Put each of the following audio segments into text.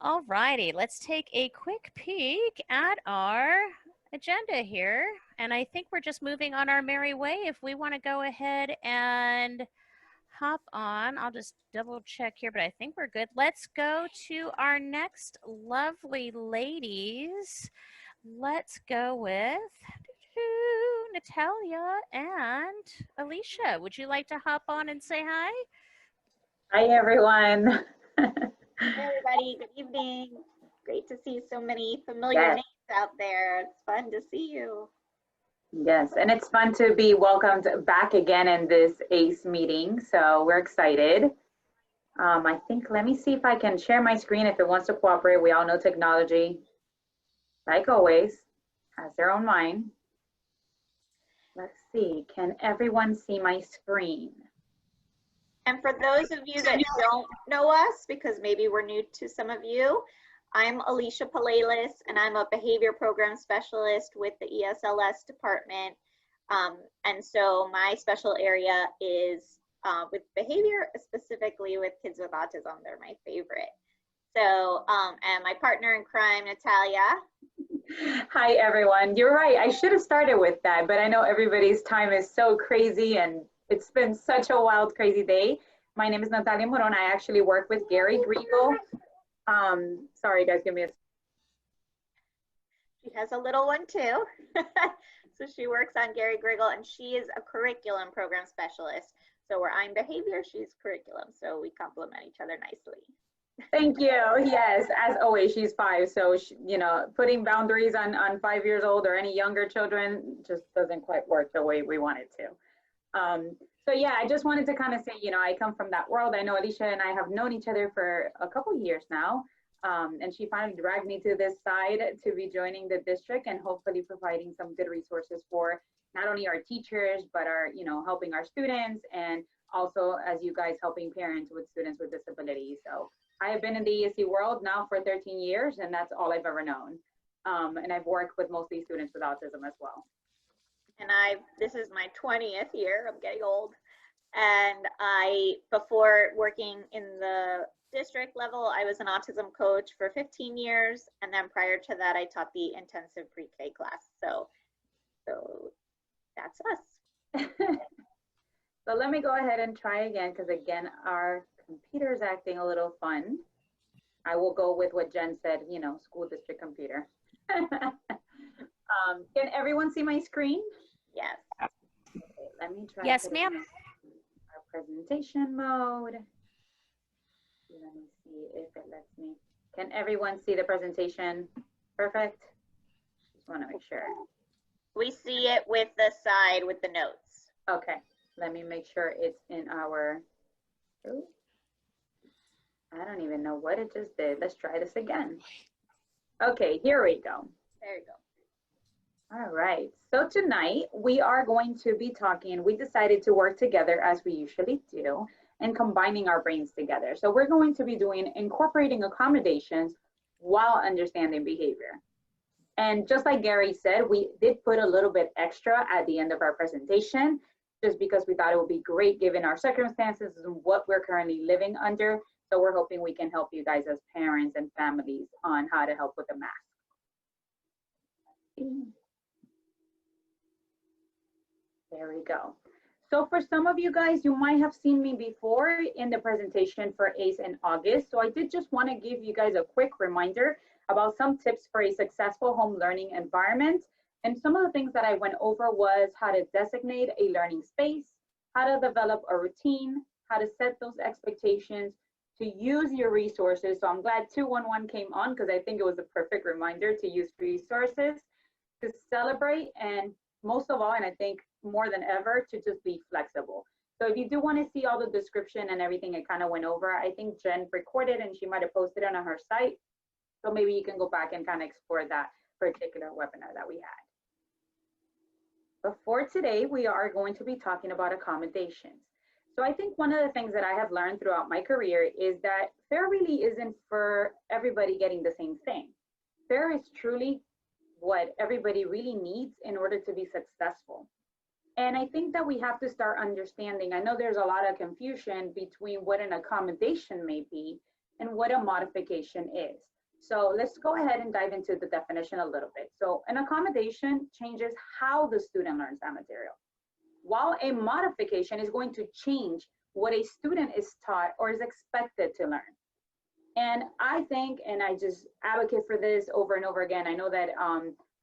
All righty, let's take a quick peek at our agenda here. And I think we're just moving on our merry way. If we want to go ahead and hop on, I'll just double check here, but I think we're good. Let's go to our next lovely ladies. Let's go with Natalia and Alicia. Would you like to hop on and say hi? Hi, everyone. Hey everybody, good evening. Great to see so many familiar names out there. It's fun to see you. Yes, and it's fun to be welcomed back again in this ACE meeting, so we're excited. I think, let me see if I can share my screen if it wants to cooperate. We all know technology, like always, has their own mind. Let's see, can everyone see my screen? And for those of you that don't know us, because maybe we're new to some of you, I'm Alicia Palalis, and I'm a behavior program specialist with the ESLS department. And so my special area is with behavior, specifically with kids with autism. They're my favorite. So, and my partner in crime, Natalia. Hi, everyone. You're right. I should have started with that, but I know everybody's time is so crazy and it's been such a wild, crazy day. My name is Natalia Moron. I actually work with Gary Griegel. Sorry, guys, give me a. She has a little one too. So she works on Gary Griegel, and she is a curriculum program specialist. So where I'm behavior, she's curriculum. So we complement each other nicely. Thank you. Yes, as always, she's 5. So, you know, putting boundaries on 5 years old or any younger children just doesn't quite work the way we want it to. So yeah, I just wanted to kind of say, you know, I come from that world. I know Alicia and I have known each other for a couple years now. And she finally dragged me to this side to be joining the district and hopefully providing some good resources for not only our teachers, but our, you know, helping our students and also as you guys helping parents with students with disabilities. So I have been in the ESC world now for 13 years and that's all I've ever known. And I've worked with mostly students with autism as well. And this is my 20th year. I'm getting old. And before working in the district level, I was an autism coach for 15 years. And then prior to that, I taught the intensive pre-K class. So that's us. So let me go ahead and try again, because again, our computer's acting a little fun. I will go with what Jen said, you know, school district computer. Can everyone see my screen? Yes. Okay, let me try. Yes, ma'am. Our presentation mode. Let me see if it lets me. Can everyone see the presentation? Perfect. Just want to make sure. We see it with the side with the notes. Okay, let me make sure it's in our. Ooh. I don't even know what it just did. Let's try this again. Okay, here we go. There you go. All right, so tonight we are going to be talking, we decided to work together as we usually do and combining our brains together. So we're going to be doing incorporating accommodations while understanding behavior. And just like Gary said, we did put a little bit extra at the end of our presentation, just because we thought it would be great given our circumstances and what we're currently living under. So we're hoping we can help you guys as parents and families on how to help with the math. There we go. So for some of you guys, you might have seen me before in the presentation for ACE in August. So I did just want to give you guys a quick reminder about some tips for a successful home learning environment. And some of the things that I went over was how to designate a learning space, how to develop a routine, how to set those expectations, to use your resources. So I'm glad 211 came on because I think it was a perfect reminder to use resources, to celebrate, and most of all, and I think more than ever, to just be flexible. So if you do want to see all the description and everything it kind of went over, I think Jen recorded and she might have posted it on her site. So maybe you can go back and kind of explore that particular webinar that we had. But for today, we are going to be talking about accommodations. So I think one of the things that I have learned throughout my career is that FAIR really isn't for everybody getting the same thing. FAIR is truly what everybody really needs in order to be successful. And I think that we have to start understanding, I know there's a lot of confusion between what an accommodation may be and what a modification is. So let's go ahead and dive into the definition a little bit. So an accommodation changes how the student learns that material, while a modification is going to change what a student is taught or is expected to learn. And I think, and I just advocate for this over and over again, I know that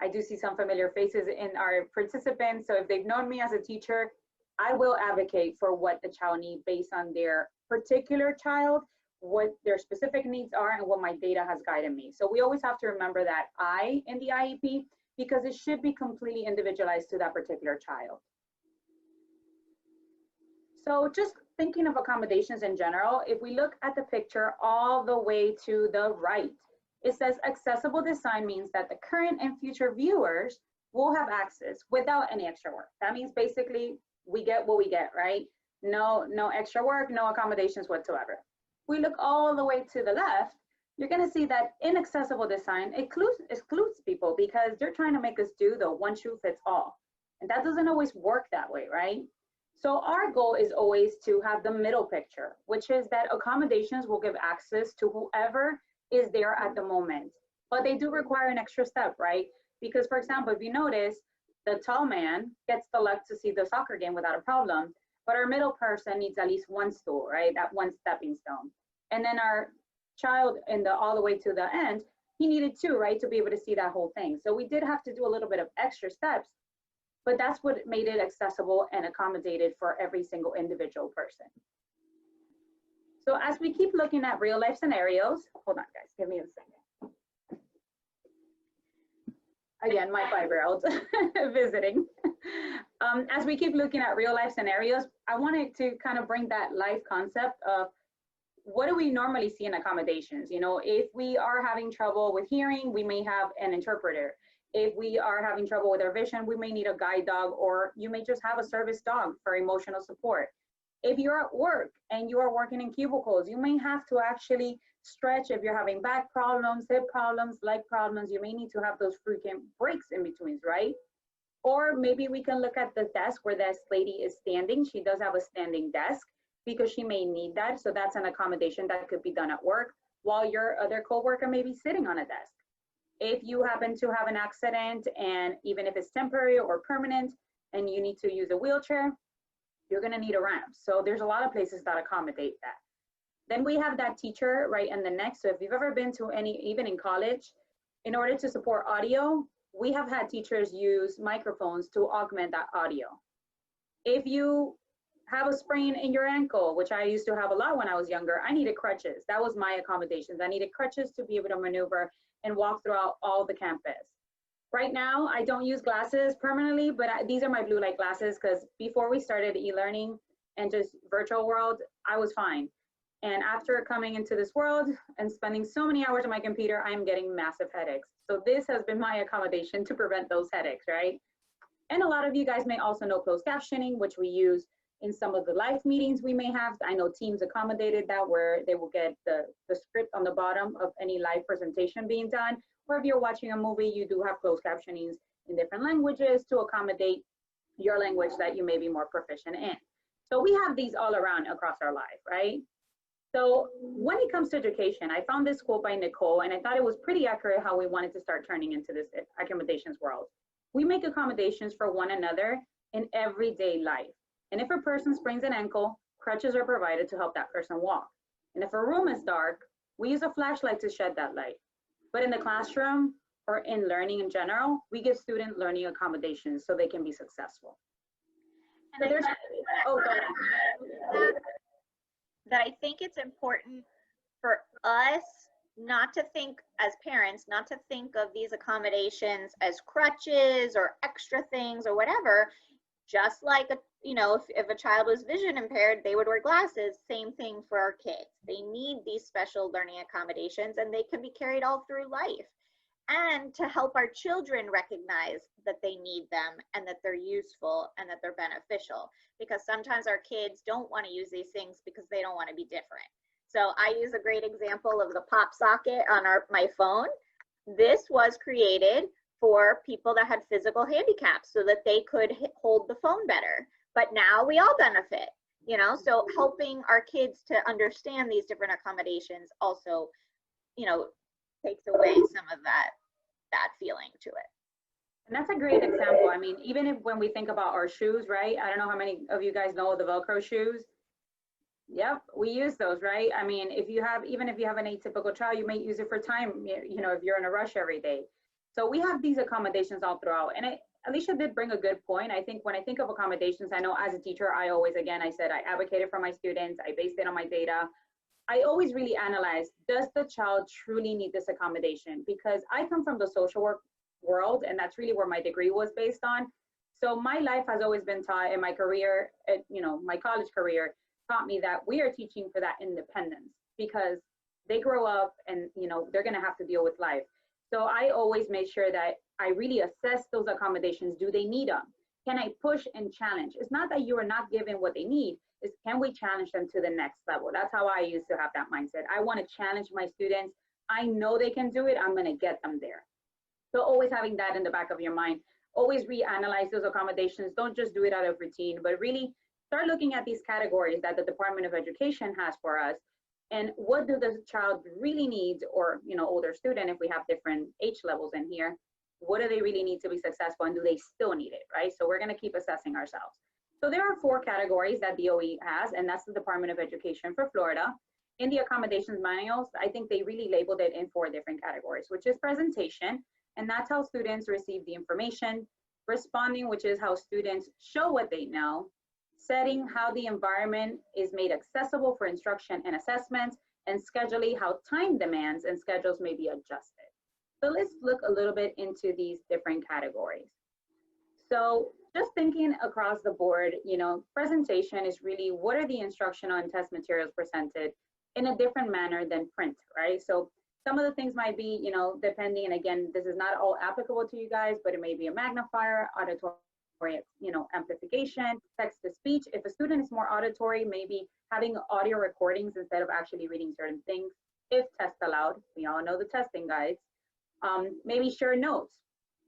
I do see some familiar faces in our participants. So if they've known me as a teacher, I will advocate for what the child needs based on their particular child, what their specific needs are, and what my data has guided me. So we always have to remember that I in the IEP, because it should be completely individualized to that particular child. So just thinking of accommodations in general, if we look at the picture all the way to the right, it says accessible design means that the current and future viewers will have access without any extra work. That means basically we get what we get, right? No extra work, no accommodations whatsoever. We look all the way to the left, you're going to see that inaccessible design excludes people because they're trying to make us do the one shoe fits all. And that doesn't always work that way, right? So our goal is always to have the middle picture, which is that accommodations will give access to whoever is there at the moment. But they do require an extra step, right? Because for example, if you notice, the tall man gets the left to see the soccer game without a problem, but our middle person needs at least one stool, right? That one stepping stone. And then our child in the all the way to the end, he needed two, right? To be able to see that whole thing. So we did have to do a little bit of extra steps, but that's what made it accessible and accommodated for every single individual person. So as we keep looking at real life scenarios, hold on guys, give me a second. Again, my 5-year-old visiting. As we keep looking at real life scenarios, I wanted to kind of bring that life concept of what do we normally see in accommodations? You know, if we are having trouble with hearing, we may have an interpreter. If we are having trouble with our vision, we may need a guide dog, or you may just have a service dog for emotional support. If you're at work and you are working in cubicles, you may have to actually stretch. If you're having back problems, hip problems, leg problems, you may need to have those freaking breaks in between, right? Or maybe we can look at the desk where this lady is standing. She does have a standing desk because she may need that. So that's an accommodation that could be done at work while your other coworker may be sitting on a desk. If you happen to have an accident, and even if it's temporary or permanent, and you need to use a wheelchair, you're gonna need a ramp. So there's a lot of places that accommodate that. Then we have that teacher right in the next. So if you've ever been to any, even in college, in order to support audio, we have had teachers use microphones to augment that audio. If you have a sprain in your ankle, which I used to have a lot when I was younger, I needed crutches. That was my accommodations. I needed crutches to be able to maneuver and walk throughout all the campus. Right now, I don't use glasses permanently, but these are my blue light glasses because before we started e-learning and just virtual world, I was fine. And after coming into this world and spending so many hours on my computer, I'm getting massive headaches. So this has been my accommodation to prevent those headaches, right? And a lot of you guys may also know closed captioning, which we use in some of the live meetings we may have. I know Teams accommodated that, where they will get the script on the bottom of any live presentation being done. Or if you're watching a movie, you do have closed captionings in different languages to accommodate your language that you may be more proficient in. So we have these all around across our life, right? So when it comes to education, I found this quote by Nicole, and I thought it was pretty accurate how we wanted to start turning into this accommodations world. We make accommodations for one another in everyday life. And if a person sprains an ankle, crutches are provided to help that person walk. And if a room is dark, we use a flashlight to shed that light. But in the classroom or in learning in general, we give student learning accommodations so they can be successful. So there's, that I think it's important for us not to think, as parents, not to think of these accommodations as crutches or extra things or whatever. Just like, you know, if a child was vision impaired, they would wear glasses. Same thing for our kids. They need these special learning accommodations, and they can be carried all through life. And to help our children recognize that they need them and that they're useful and that they're beneficial. Because sometimes our kids don't want to use these things because they don't want to be different. So I use a great example of the pop socket on my phone. This was created for people that had physical handicaps so that they could hold the phone better. But now we all benefit, you know, so helping our kids to understand these different accommodations also, you know, takes away some of that feeling to it. And that's a great example. I mean, even if when we think about our shoes, right? I don't know how many of you guys know the Velcro shoes. Yep, we use those, right? I mean, even if you have an atypical child, you may use it for time, you know, if you're in a rush every day. So we have these accommodations all throughout. And Alicia did bring a good point. I think when I think of accommodations, I know as a teacher, I always, again, I said I advocated for my students. I based it on my data. I always really analyze, does the child truly need this accommodation? Because I come from the social work world, and that's really where my degree was based on. So my life has always been taught in my career, you know, my college career taught me that we are teaching for that independence, because they grow up and, you know, they're going to have to deal with life. So I always make sure that I really assess those accommodations. Do they need them? Can I push and challenge? It's not that you are not given what they need, is can we challenge them to the next level? That's how I used to have that mindset. I want to challenge my students. I know they can do it. I'm going to get them there. So always having that in the back of your mind. Always reanalyze those accommodations. Don't just do it out of routine, but really start looking at these categories that the Department of Education has for us, and what do the child really need, or, you know, older student, if we have different age levels in here, what do they really need to be successful, and do they still need it, right? So we're going to keep assessing ourselves. So there are 4 categories that DOE has, and that's the Department of Education for Florida. In the accommodations manuals, I think they really labeled it in 4 different categories, which is presentation, and that's how students receive the information; responding, which is how students show what they know; setting, how the environment is made accessible for instruction and assessment; and scheduling, how time demands and schedules may be adjusted. So let's look a little bit into these different categories. So just thinking across the board, you know, presentation is really what are the instructional and test materials presented in a different manner than print, right? So some of the things might be, you know, depending, and again, this is not all applicable to you guys, but it may be a magnifier, auditory, you know, amplification, text to speech. If a student is more auditory, maybe having audio recordings instead of actually reading certain things, if test allowed. We all know the testing guides. Maybe share notes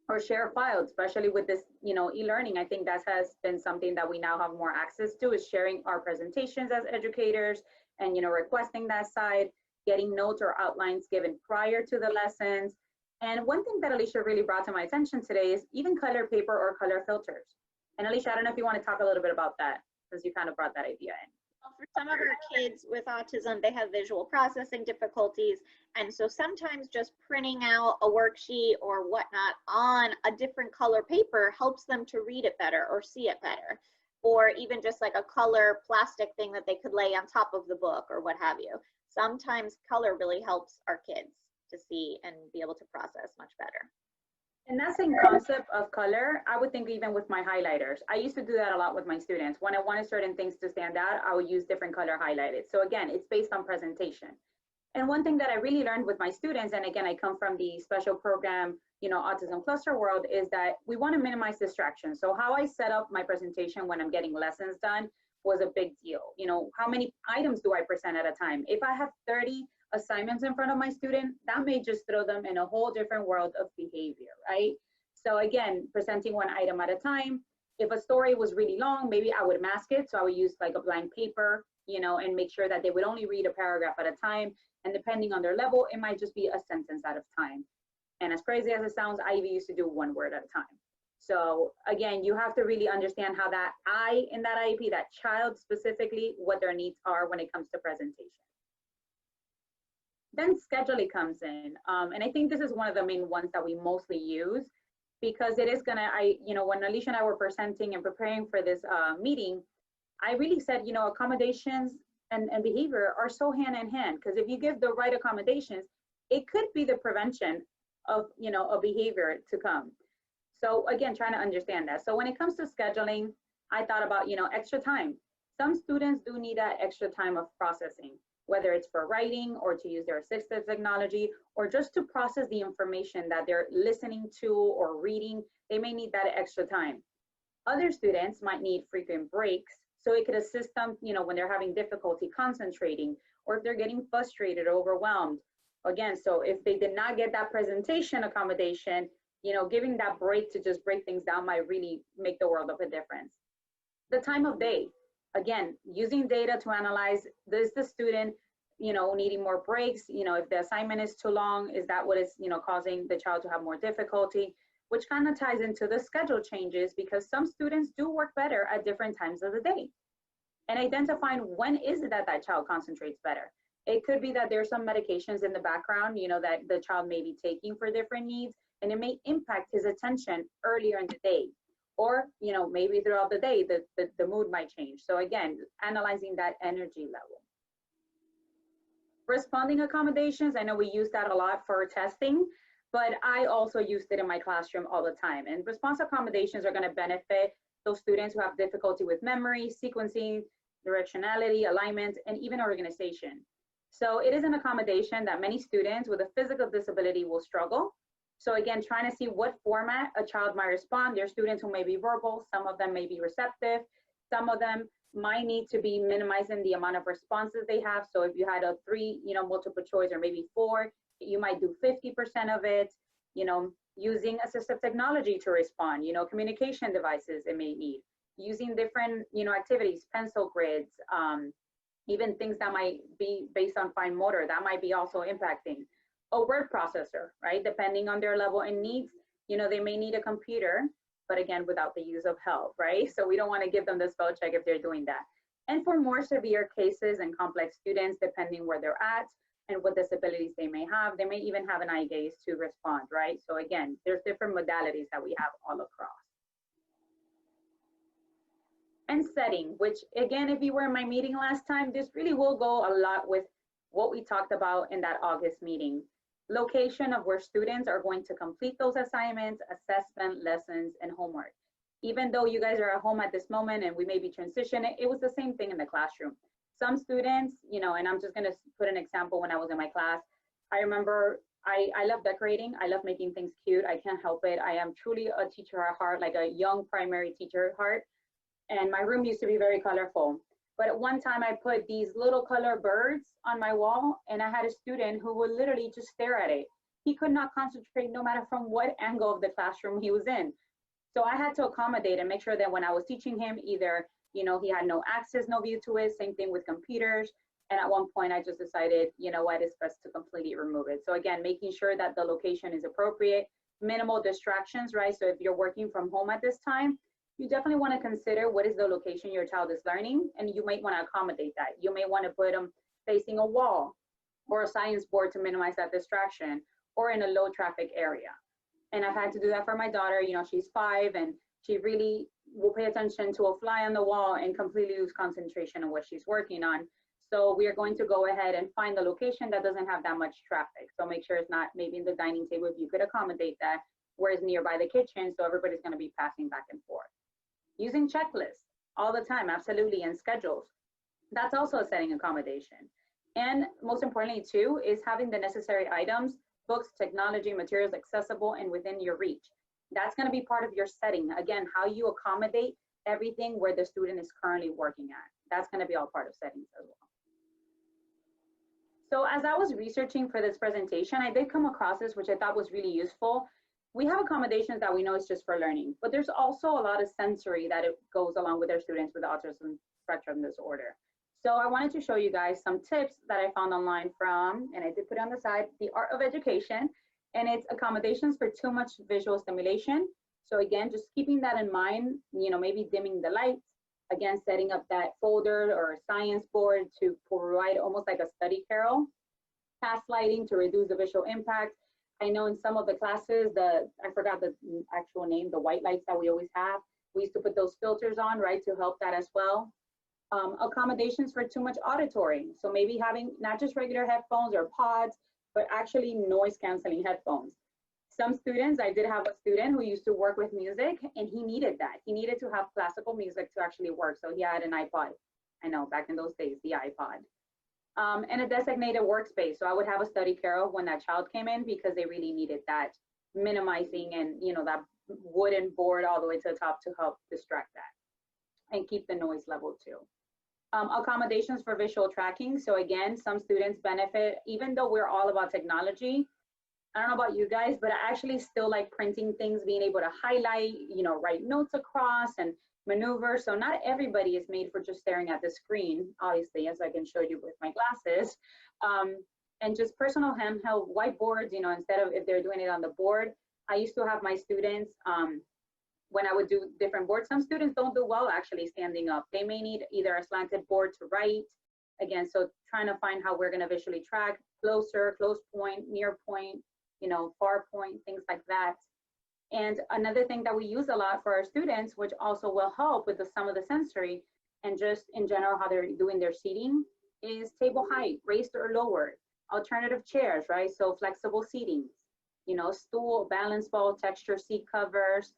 or share files, especially with this, you know, e-learning. I think that has been something that we now have more access to, is sharing our presentations as educators and, you know, requesting that side, getting notes or outlines given prior to the lessons. And one thing that Alicia really brought to my attention today is even color paper or color filters. And Alicia, I don't know if you want to talk a little bit about that, since you kind of brought that idea in. Well, for some of our kids with autism, they have visual processing difficulties. And so sometimes just printing out a worksheet or whatnot on a different color paper helps them to read it better or see it better. Or even just like a color plastic thing that they could lay on top of the book or what have you. Sometimes color really helps our kids to see and be able to process much better. And that same concept of color, I would think even with my highlighters. I used to do that a lot with my students. When I wanted certain things to stand out, I would use different color highlighted. So again, it's based on presentation. And one thing that I really learned with my students, and again, I come from the special program, you know, autism cluster world, is that we want to minimize distractions. So how I set up my presentation when I'm getting lessons done was a big deal. You know, how many items do I present at a time? If I have 30 assignments in front of my student, that may just throw them in a whole different world of behavior, right? So again, presenting one item at a time. If a story was really long, maybe I would mask it. So I would use like a blank paper, you know, and make sure that they would only read a paragraph at a time. And depending on their level, it might just be a sentence at a time. And as crazy as it sounds, I even used to do 1 word at a time. So again, you have to really understand how that in that IEP, that child specifically, what their needs are when it comes to presentation. Then scheduling comes in. And I think this is one of the main ones that we mostly use, because it is gonna, you know, when Alicia and I were presenting and preparing for this meeting, I really said, you know, accommodations and behavior are so hand in hand, because if you give the right accommodations, it could be the prevention of, you know, a behavior to come. So again, trying to understand that. So when it comes to scheduling, I thought about, you know, extra time. Some students do need that extra time of processing, whether it's for writing or to use their assistive technology, or just to process the information that they're listening to or reading. They may need that extra time. Other students might need frequent breaks, so it could assist them, you know, when they're having difficulty concentrating, or if they're getting frustrated or overwhelmed. Again, so if they did not get that presentation accommodation, you know, giving that break to just break things down might really make the world of a difference. The time of day, again, using data to analyze, does the student, needing more breaks? If the assignment is too long, is that what is, causing the child to have more difficulty? Which kind of ties into the schedule changes, because some students do work better at different times of the day. And identifying when is it that that child concentrates better. It could be that there's some medications in the background, that the child may be taking for different needs, and it may impact his attention earlier in the day. Or, maybe throughout the day, the mood might change. So again, analyzing that energy level. Responding accommodations, I know we use that a lot for testing, but I also used it in my classroom all the time. And response accommodations are going to benefit those students who have difficulty with memory, sequencing, directionality, alignment, and even organization. So it is an accommodation that many students with a physical disability will struggle. So again, trying to see what format a child might respond. There are students who may be verbal, some of them may be receptive, some of them might need to be minimizing the amount of responses they have. So if you had a 3, multiple choice, or maybe 4, you might do 50% of it, using assistive technology to respond, communication devices it may need, using different, activities, pencil grids, even things that might be based on fine motor, that might be also impacting. A word processor, right? Depending on their level and needs, they may need a computer, but again, without the use of help, right? So we don't want to give them the spell check if they're doing that. And for more severe cases and complex students, depending where they're at and what disabilities they may have, they may even have an eye gaze to respond, right? So again, there's different modalities that we have all across. And setting, which again, if you were in my meeting last time, this really will go a lot with what we talked about in that August meeting. Location of where students are going to complete those assignments, assessment, lessons, and homework. Even though you guys are at home at this moment and we may be transitioning, it was the same thing in the classroom. Some students, and I'm just gonna put an example when I was in my class. I remember I love decorating. I love making things cute. I can't help it. I am truly a teacher at heart, like a young primary teacher at heart. And my room used to be very colorful. But at one time I put these little color birds on my wall, and I had a student who would literally just stare at it. He could not concentrate no matter from what angle of the classroom he was in. So I had to accommodate and make sure that when I was teaching him, either, he had no access, no view to it, same thing with computers. And at one point I just decided, what, it's best to completely remove it. So again, making sure that the location is appropriate, minimal distractions, right? So if you're working from home at this time, you definitely want to consider what is the location your child is learning, and you might want to accommodate that. You may want to put them facing a wall or a science board to minimize that distraction, or in a low traffic area. And I've had to do that for my daughter. She's 5 and she really will pay attention to a fly on the wall and completely lose concentration on what she's working on. So we are going to go ahead and find the location that doesn't have that much traffic. So make sure it's not maybe in the dining table, if you could accommodate that, where it's nearby the kitchen, so everybody's going to be passing back and forth. Using checklists all the time, absolutely, and schedules. That's also a setting accommodation. And most importantly too, is having the necessary items, books, technology, materials accessible and within your reach. That's going to be part of your setting. Again, how you accommodate everything where the student is currently working at. That's going to be all part of settings as well. So as I was researching for this presentation, I did come across this, which I thought was really useful. We have accommodations that we know is just for learning, but there's also a lot of sensory that it goes along with our students with autism spectrum disorder. So I wanted to show you guys some tips that I found online from, and I did put it on the side, The Art of Education, and it's accommodations for too much visual stimulation. So again, just keeping that in mind, maybe dimming the lights, again, setting up that folder or science board to provide almost like a study carrel, task lighting to reduce the visual impact. I know in some of the classes, I forgot the actual name, the white lights that we always have, we used to put those filters on, right, to help that as well. Accommodations for too much auditory. So maybe having not just regular headphones or pods, but actually noise canceling headphones. Some students, I did have a student who used to work with music, and he needed that. He needed to have classical music to actually work. So he had an iPod. I know, back in those days, the iPod. And a designated workspace. So I would have a study carrel when that child came in, because they really needed that minimizing and that wooden board all the way to the top to help distract that and keep the noise level too. Accommodations for visual tracking. So again, some students benefit, even though we're all about technology. I don't know about you guys, but I actually still like printing things, being able to highlight, write notes across and maneuver. So not everybody is made for just staring at the screen, obviously, as I can show you with my glasses. And just personal handheld whiteboards, you know, instead of if they're doing it on the board. I used to have my students, when I would do different boards, some students don't do well actually standing up. They may need either a slanted board to write. Again, so trying to find how we're going to visually track closer, close point, near point, you know, far point, things like that. And another thing that we use a lot for our students, which also will help with some of the sensory and just in general how they're doing their seating, is table height, raised or lowered, alternative chairs, right? So flexible seating, you know, stool, balance ball, texture seat covers.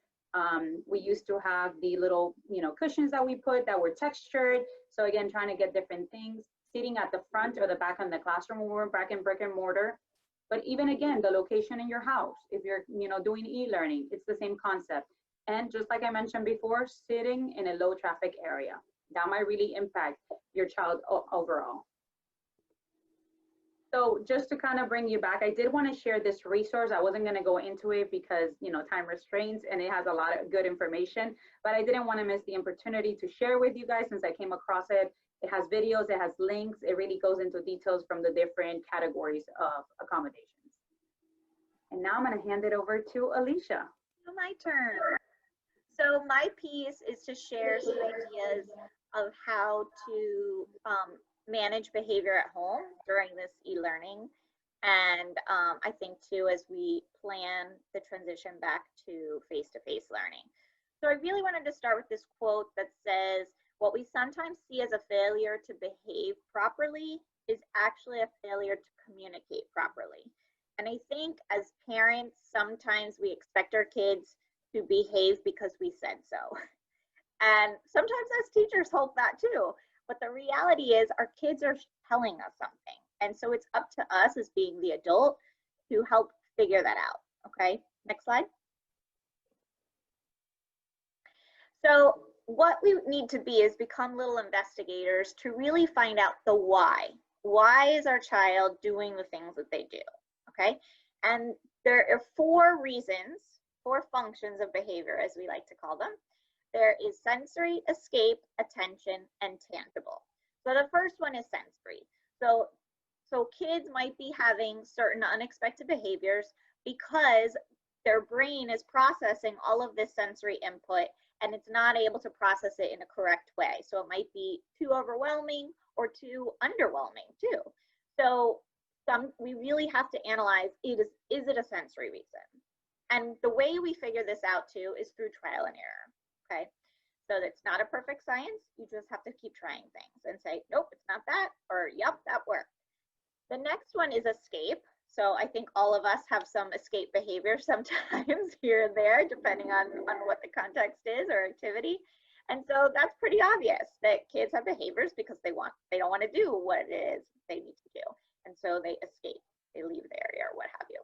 We used to have the little, you know, cushions that we put that were textured. So again, trying to get different things. Seating at the front or the back in the classroom when we're back in brick and mortar. But even again, the location in your house, if you're, you know, doing e-learning, it's the same concept. And just like I mentioned before, sitting in a low traffic area. That might really impact your child overall. So just to kind of bring you back, I did want to share this resource. I wasn't going to go into it because, you know, time restraints and it has a lot of good information, but I didn't want to miss the opportunity to share with you guys since I came across it. It has videos, it has links, it really goes into details from the different categories of accommodations. And now I'm going to hand it over to Alicia. My turn. So my piece is to share some ideas of how to manage behavior at home during this e-learning. And I think too, as we plan the transition back to face-to-face learning. So I really wanted to start with this quote that says, what we sometimes see as a failure to behave properly is actually a failure to communicate properly. And I think as parents, sometimes we expect our kids to behave because we said so. And sometimes as teachers hope that too. But the reality is our kids are telling us something. And so it's up to us as being the adult to help figure that out. Okay, next slide. So what we need to be is become little investigators to really find out the why. Why is our child doing the things that they do? Okay, and there are 4 reasons, 4 functions of behavior, as we like to call them. There is sensory, escape, attention, and tangible. So the first one is sensory. So kids might be having certain unexpected behaviors because their brain is processing all of this sensory input and it's not able to process it in a correct way. So it might be too overwhelming or too underwhelming too. So we really have to analyze, is it a sensory reason? And the way we figure this out too is through trial and error, okay? So it's not a perfect science, you just have to keep trying things and say, nope, it's not that, or yep, that worked. The next one is escape. So I think all of us have some escape behavior sometimes here and there, depending on what the context is or activity. And so that's pretty obvious that kids have behaviors because they don't want to do what it is they need to do. And so they escape, they leave the area or what have you.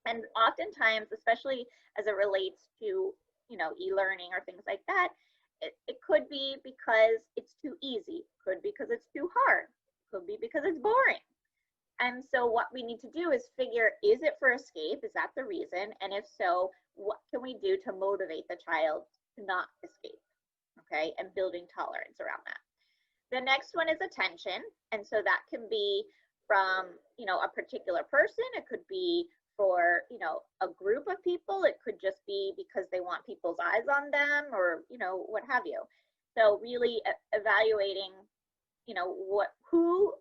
And oftentimes, especially as it relates to, you know, e-learning or things like that, it could be because it's too easy, could be because it's too hard, could be because it's boring. And so what we need to do is figure, is it for escape? Is that the reason? And if so, what can we do to motivate the child to not escape? Okay, and building tolerance around that. The next one is attention. And so that can be from, you know, a particular person. It could be for, you know, a group of people. It could just be because they want people's eyes on them or, you know, what have you. So really evaluating, you know, who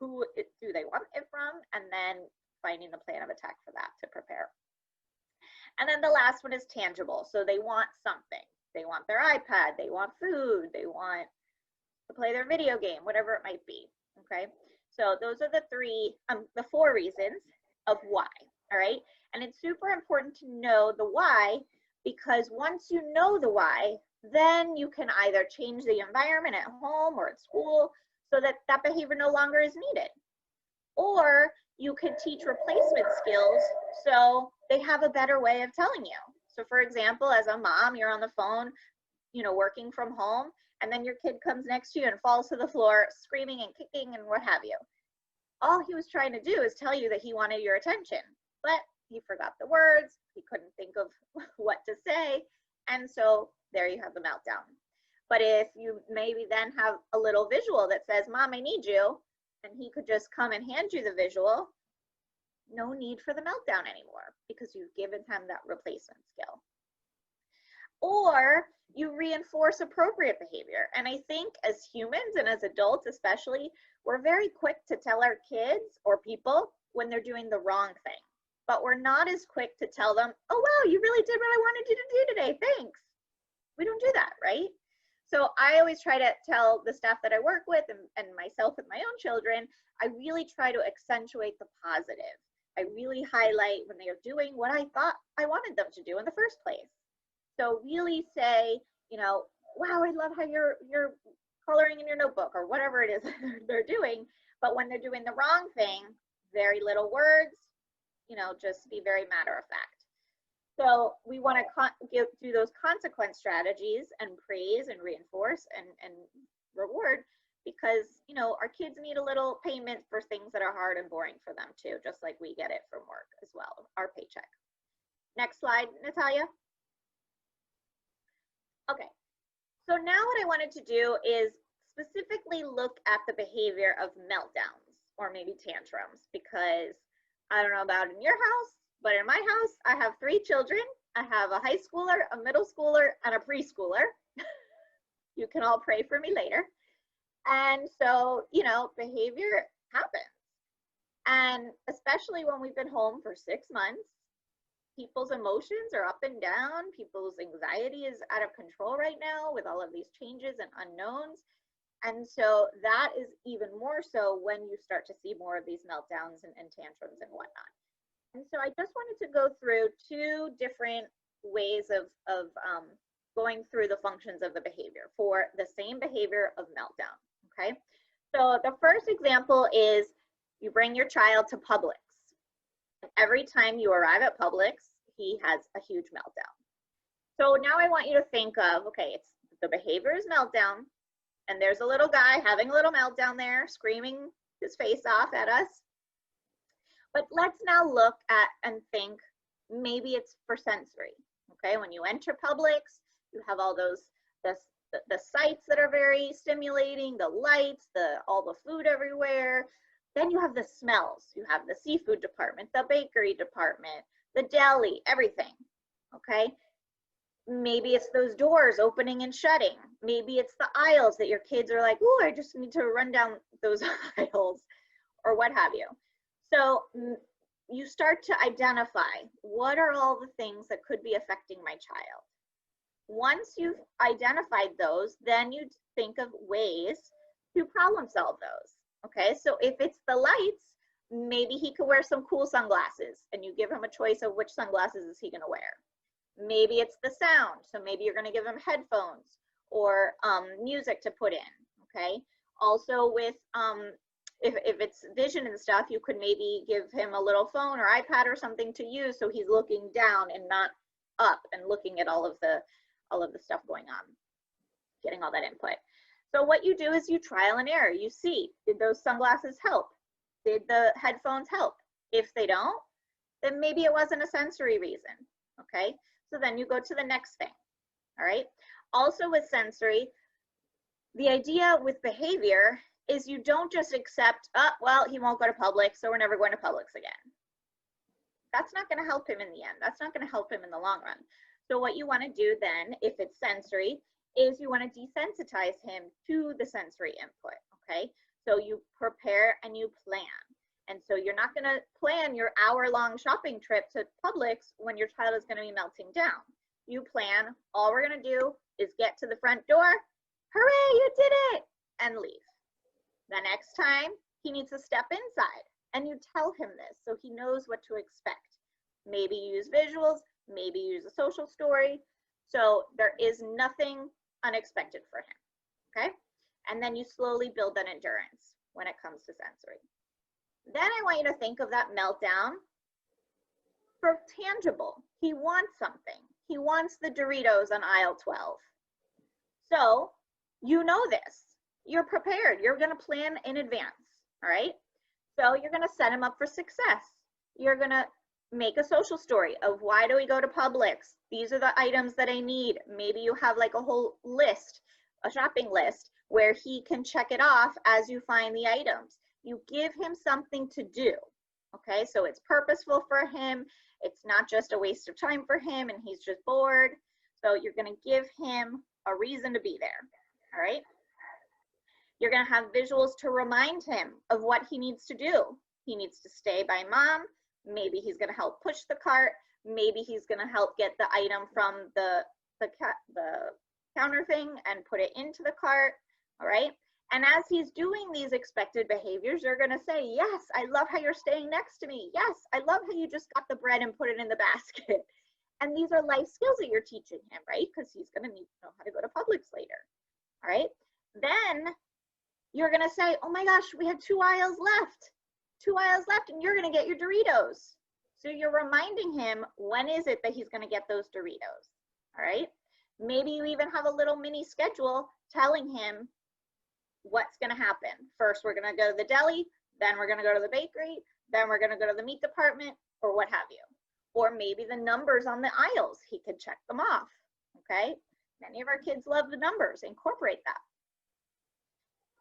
do they want it from, and then finding the plan of attack for that to prepare. And then the last one is tangible. So they want something. They want their iPad, they want food, they want to play their video game, whatever it might be, okay? So those are the 4 reasons of why, all right? And it's super important to know the why, because once you know the why, then you can either change the environment at home or at school so that that behavior no longer is needed. Or you could teach replacement skills so they have a better way of telling you. So for example, as a mom, you're on the phone, you know, working from home, and then your kid comes next to you and falls to the floor screaming and kicking and what have you. All he was trying to do is tell you that he wanted your attention, but he forgot the words, he couldn't think of what to say, and so there you have the meltdown. But if you maybe then have a little visual that says, Mom, I need you, and he could just come and hand you the visual, no need for the meltdown anymore because you've given him that replacement skill. Or you reinforce appropriate behavior. And I think as humans and as adults especially, we're very quick to tell our kids or people when they're doing the wrong thing. But we're not as quick to tell them, oh, wow, you really did what I wanted you to do today. Thanks. We don't do that, right? So I always try to tell the staff that I work with and myself with my own children, I really try to accentuate the positive. I really highlight when they are doing what I thought I wanted them to do in the first place. So really say, you know, wow, I love how you're coloring in your notebook or whatever it is they're doing. But when they're doing the wrong thing, very little words, you know, just be very matter of fact. So we want to do those consequence strategies and praise and reinforce and reward because, you know, our kids need a little payment for things that are hard and boring for them too, just like we get it from work as well, our paycheck. Next slide, Natalia. Okay, so now what I wanted to do is specifically look at the behavior of meltdowns or maybe tantrums, because I don't know about in your house, but in my house, I have 3 children. I have a high schooler, a middle schooler, and a preschooler. You can all pray for me later. And so, you know, behavior happens. And especially when we've been home for 6 months, people's emotions are up and down. People's anxiety is out of control right now with all of these changes and unknowns. And so that is even more so when you start to see more of these meltdowns and tantrums and whatnot. And so I just wanted to go through 2 different ways of going through the functions of the behavior for the same behavior of meltdown, okay? So the first example is you bring your child to Publix. Every time you arrive at Publix, he has a huge meltdown. So now I want you to think of, okay, it's the behavior is meltdown, and there's a little guy having a little meltdown there, screaming his face off at us. But let's now look at and think, maybe it's for sensory, okay? When you enter Publix, you have all those, the sights that are very stimulating, the lights, all the food everywhere. Then you have the smells. You have the seafood department, the bakery department, the deli, everything, okay? Maybe it's those doors opening and shutting. Maybe it's the aisles that your kids are like, oh, I just need to run down those aisles or what have you. So you start to identify what are all the things that could be affecting my child. Once you've identified those, then you think of ways to problem solve those. Okay, so if it's the lights, maybe he could wear some cool sunglasses and you give him a choice of which sunglasses is he gonna wear. Maybe it's the sound, so maybe you're gonna give him headphones or music to put in, okay? Also with, if it's vision and stuff, you could maybe give him a little phone or iPad or something to use so he's looking down and not up and looking at all of the stuff going on, getting all that input. So what you do is you trial and error. You see, did those sunglasses help? Did the headphones help? If they don't, then maybe it wasn't a sensory reason, okay? So then you go to the next thing, all right? Also with sensory, the idea with behavior is you don't just accept, oh, well, he won't go to Publix, so we're never going to Publix again. That's not gonna help him in the end. That's not gonna help him in the long run. So what you wanna do then, if it's sensory, is you want to desensitize him to the sensory input, okay? So you prepare and you plan. And so you're not going to plan your hour-long shopping trip to Publix when your child is going to be melting down. You plan, all we're going to do is get to the front door, hooray, you did it, and leave. The next time, he needs to step inside, and you tell him this so he knows what to expect. Maybe use visuals, maybe use a social story. So there is nothing unexpected for him, okay? And then you slowly build that endurance when it comes to sensory. Then I want you to think of that meltdown for tangible. He wants something. He wants the Doritos on aisle 12. So you know this. You're prepared. You're going to plan in advance, all right? So you're going to set him up for success. You're going to make a social story of why do we go to Publix? These are the items that I need. Maybe you have like a whole list, a shopping list, where he can check it off as you find the items. You give him something to do, okay? So it's purposeful for him. It's not just a waste of time for him and he's just bored. So you're gonna give him a reason to be there, all right? You're gonna have visuals to remind him of what he needs to do. He needs to stay by mom. Maybe he's gonna help push the cart. Maybe he's gonna help get the item from the counter thing and put it into the cart, all right? And as he's doing these expected behaviors, you're gonna say, yes, I love how you're staying next to me. Yes, I love how you just got the bread and put it in the basket. And these are life skills that you're teaching him, right? Because he's gonna need to know how to go to Publix later, all right? Then you're gonna say, oh my gosh, we have 2 aisles left. 2 aisles left and you're gonna get your Doritos. So you're reminding him when is it that he's gonna get those Doritos, all right? Maybe you even have a little mini schedule telling him what's gonna happen. First, we're gonna go to the deli, then we're gonna go to the bakery, then we're gonna go to the meat department, or what have you. Or maybe the numbers on the aisles, he could check them off, okay? Many of our kids love the numbers, incorporate that.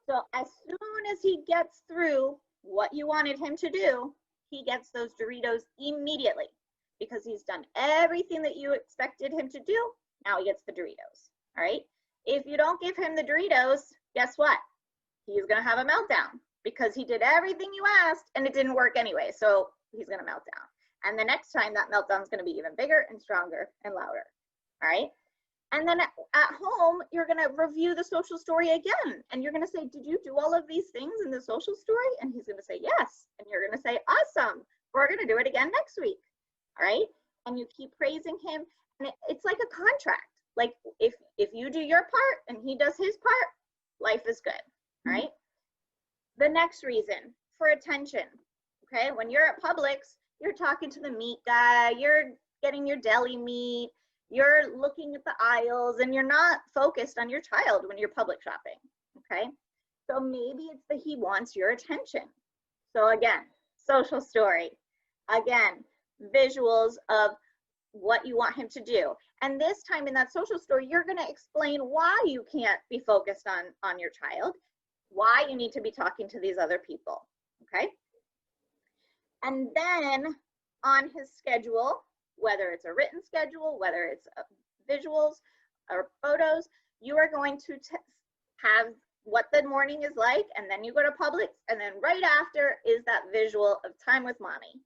So as soon as he gets through what you wanted him to do, he gets those Doritos immediately because he's done everything that you expected him to do. Now he gets the Doritos, all right? If you don't give him the Doritos, guess what? He's gonna have a meltdown because he did everything you asked and it didn't work anyway, so he's gonna melt down. And the next time that meltdown is gonna be even bigger and stronger and louder, all right? And then at home, you're gonna review the social story again. And you're gonna say, did you do all of these things in the social story? And he's gonna say, yes. And you're gonna say, awesome. We're gonna do it again next week, all right? And you keep praising him. And it's like a contract. Like if you do your part and he does his part, life is good, all right? The next reason, for attention, okay? When you're at Publix, you're talking to the meat guy, you're getting your deli meat, you're looking at the aisles and you're not focused on your child when you're Publix shopping, okay? So maybe it's that he wants your attention. So again, social story. Again, visuals of what you want him to do. And this time in that social story, you're gonna explain why you can't be focused on your child, why you need to be talking to these other people, okay? And then on his schedule, whether it's a written schedule, whether it's visuals or photos, you are going to have what the morning is like, and then you go to Publix, and then right after is that visual of time with mommy,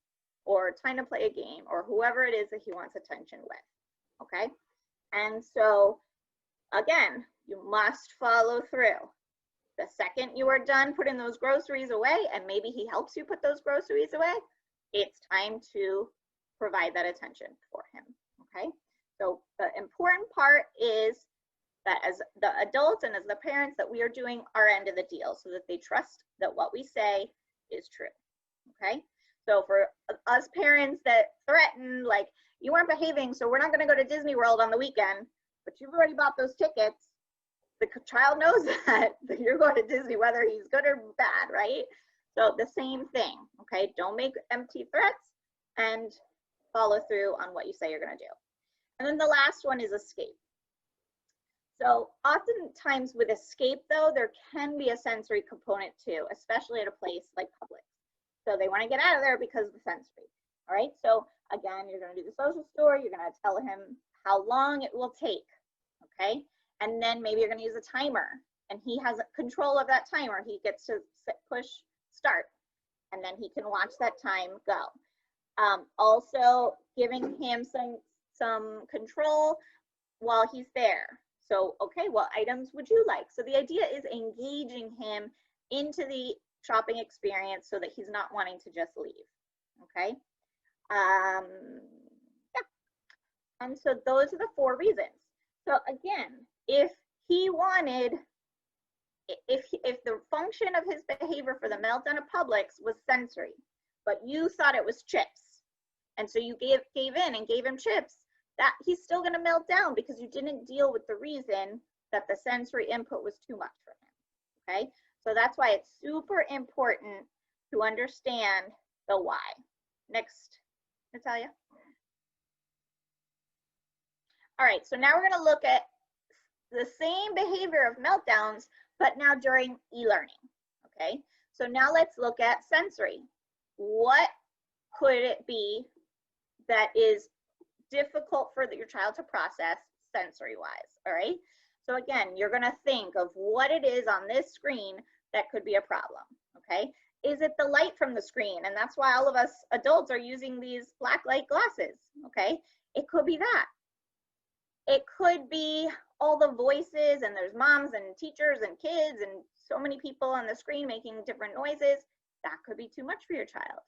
or time to play a game, or whoever it is that he wants attention with, okay? And so, again, you must follow through. The second you are done putting those groceries away, and maybe he helps you put those groceries away, it's time to provide that attention for him, okay? So the important part is that as the adults and as the parents that we are doing our end of the deal so that they trust that what we say is true, okay? So for us parents that threaten, like, you weren't behaving, so we're not gonna go to Disney World on the weekend, but you've already bought those tickets, the child knows that you're going to Disney, whether he's good or bad, right? So the same thing, okay? Don't make empty threats and follow through on what you say you're gonna do. And then the last one is escape. So oftentimes with escape though, there can be a sensory component too, especially at a place like Publix. So they wanna get out of there because of the sensory, all right? So again, you're gonna do the social story, you're gonna tell him how long it will take, okay? And then maybe you're gonna use a timer and he has control of that timer. He gets to push start and then he can watch that time go. Also giving him some control while he's there. So, okay, what items would you like? So the idea is engaging him into the shopping experience so that he's not wanting to just leave, okay? Yeah. And so those are the 4 reasons. So again, if he wanted, if the function of his behavior for the meltdown of Publix was sensory, but you thought it was chips, and so you gave in and gave him chips, that he's still going to melt down because you didn't deal with the reason that the sensory input was too much for him, okay? So that's why it's super important to understand the why. Next Natalia? All right, so now we're going to look at the same behavior of meltdowns, but now during e-learning, okay? So now let's look at sensory. What could it be that is difficult for your child to process sensory-wise, all right? So again, you're gonna think of what it is on this screen that could be a problem, okay? Is it the light from the screen? And that's why all of us adults are using these black light glasses, okay? It could be that. It could be all the voices, and there's moms and teachers and kids and so many people on the screen making different noises. That could be too much for your child.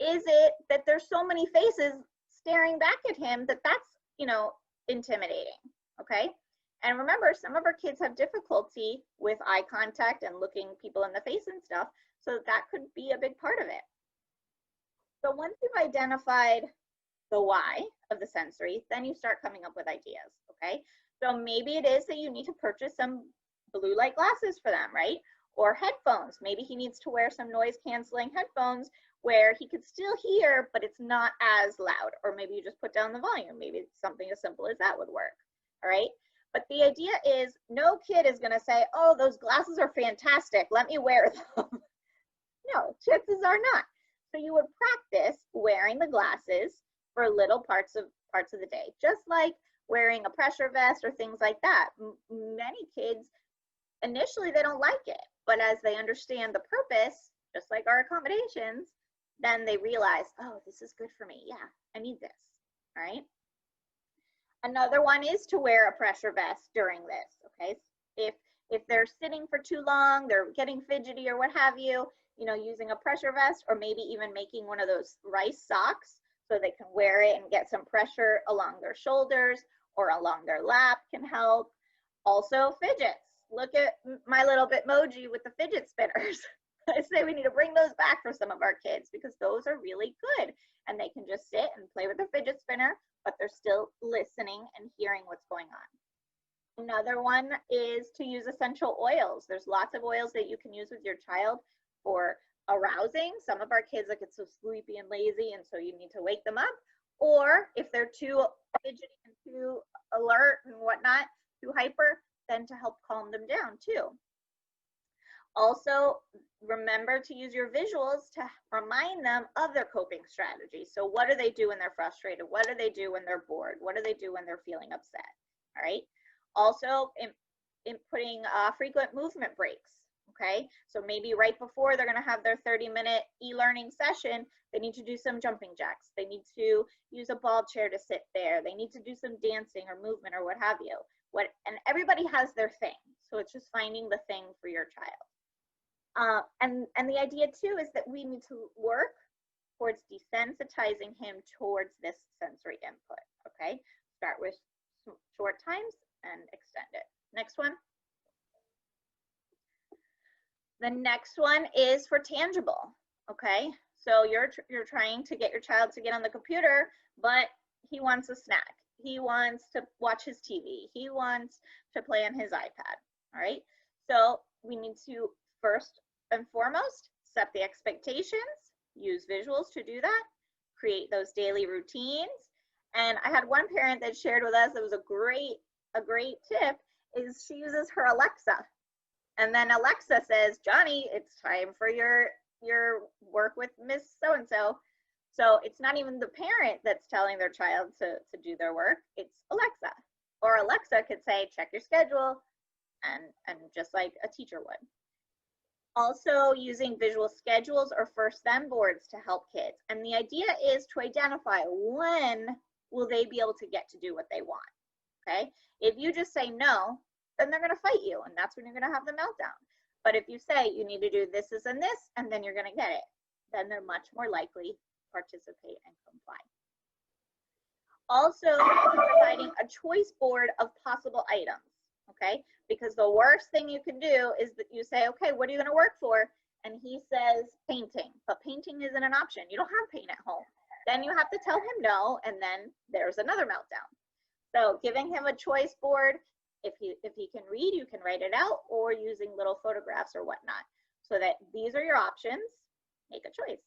Is it that there's so many faces staring back at him that that's, you know, intimidating, okay? And remember, some of our kids have difficulty with eye contact and looking people in the face and stuff, so that could be a big part of it. So once you've identified the why of the sensory, then you start coming up with ideas, okay? So maybe it is that you need to purchase some blue light glasses for them, right? Or headphones. Maybe he needs to wear some noise canceling headphones where he could still hear, but it's not as loud. Or maybe you just put down the volume. Maybe something as simple as that would work, all right? But the idea is no kid is gonna say, oh, those glasses are fantastic, let me wear them. No, chances are not. So you would practice wearing the glasses for little parts of the day, just like wearing a pressure vest or things like that. Many kids, initially they don't like it, but as they understand the purpose, just like our accommodations, then they realize, oh, this is good for me. Yeah, I need this, all right? Another one is to wear a pressure vest during this, okay? If they're sitting for too long, they're getting fidgety or what have you, you know, using a pressure vest, or maybe even making one of those rice socks so they can wear it and get some pressure along their shoulders or along their lap can help. Also fidgets. Look at my little Bitmoji with the fidget spinners. I say we need to bring those back for some of our kids because those are really good and they can just sit and play with their fidget spinner, but they're still listening and hearing what's going on. Another one is to use essential oils. There's lots of oils that you can use with your child for arousing. Some of our kids get so sleepy and lazy, and so you need to wake them up. Or if they're too fidgety and too alert and whatnot, too hyper, then to help calm them down too. Also, remember to use your visuals to remind them of their coping strategies. So what do they do when they're frustrated? What do they do when they're bored? What do they do when they're feeling upset? All right. Also, in putting frequent movement breaks. Okay, so maybe right before they're going to have their 30-minute e-learning session, they need to do some jumping jacks. They need to use a ball chair to sit there. They need to do some dancing or movement or what have you. And everybody has their thing. So it's just finding the thing for your child. And the idea too is that we need to work towards desensitizing him towards this sensory input. Okay, start with short times and extend it. Next one. The next one is for tangible, okay? So you're trying to get your child to get on the computer, but he wants a snack. He wants to watch his TV. He wants to play on his iPad, all right? So we need to first and foremost set the expectations, use visuals to do that, create those daily routines. And I had one parent that shared with us, it was a great tip, is she uses her Alexa. And then Alexa says, Johnny, it's time for your work with Miss So-and-so. So it's not even the parent that's telling their child to do their work, it's Alexa. Or Alexa could say, check your schedule, and just like a teacher would. Also using visual schedules or first then boards to help kids. And the idea is to identify when will they be able to get to do what they want, okay? If you just say no, then they're gonna fight you, and that's when you're gonna have the meltdown. But if you say you need to do this and this, and then you're gonna get it, then they're much more likely to participate and comply. Also, providing a choice board of possible items, okay? Because the worst thing you can do is that you say, okay, what are you gonna work for? And he says painting, but painting isn't an option. You don't have paint at home. Then you have to tell him no, and then there's another meltdown. So giving him a choice board, if he can read, you can write it out, or using little photographs or whatnot, so that these are your options, make a choice.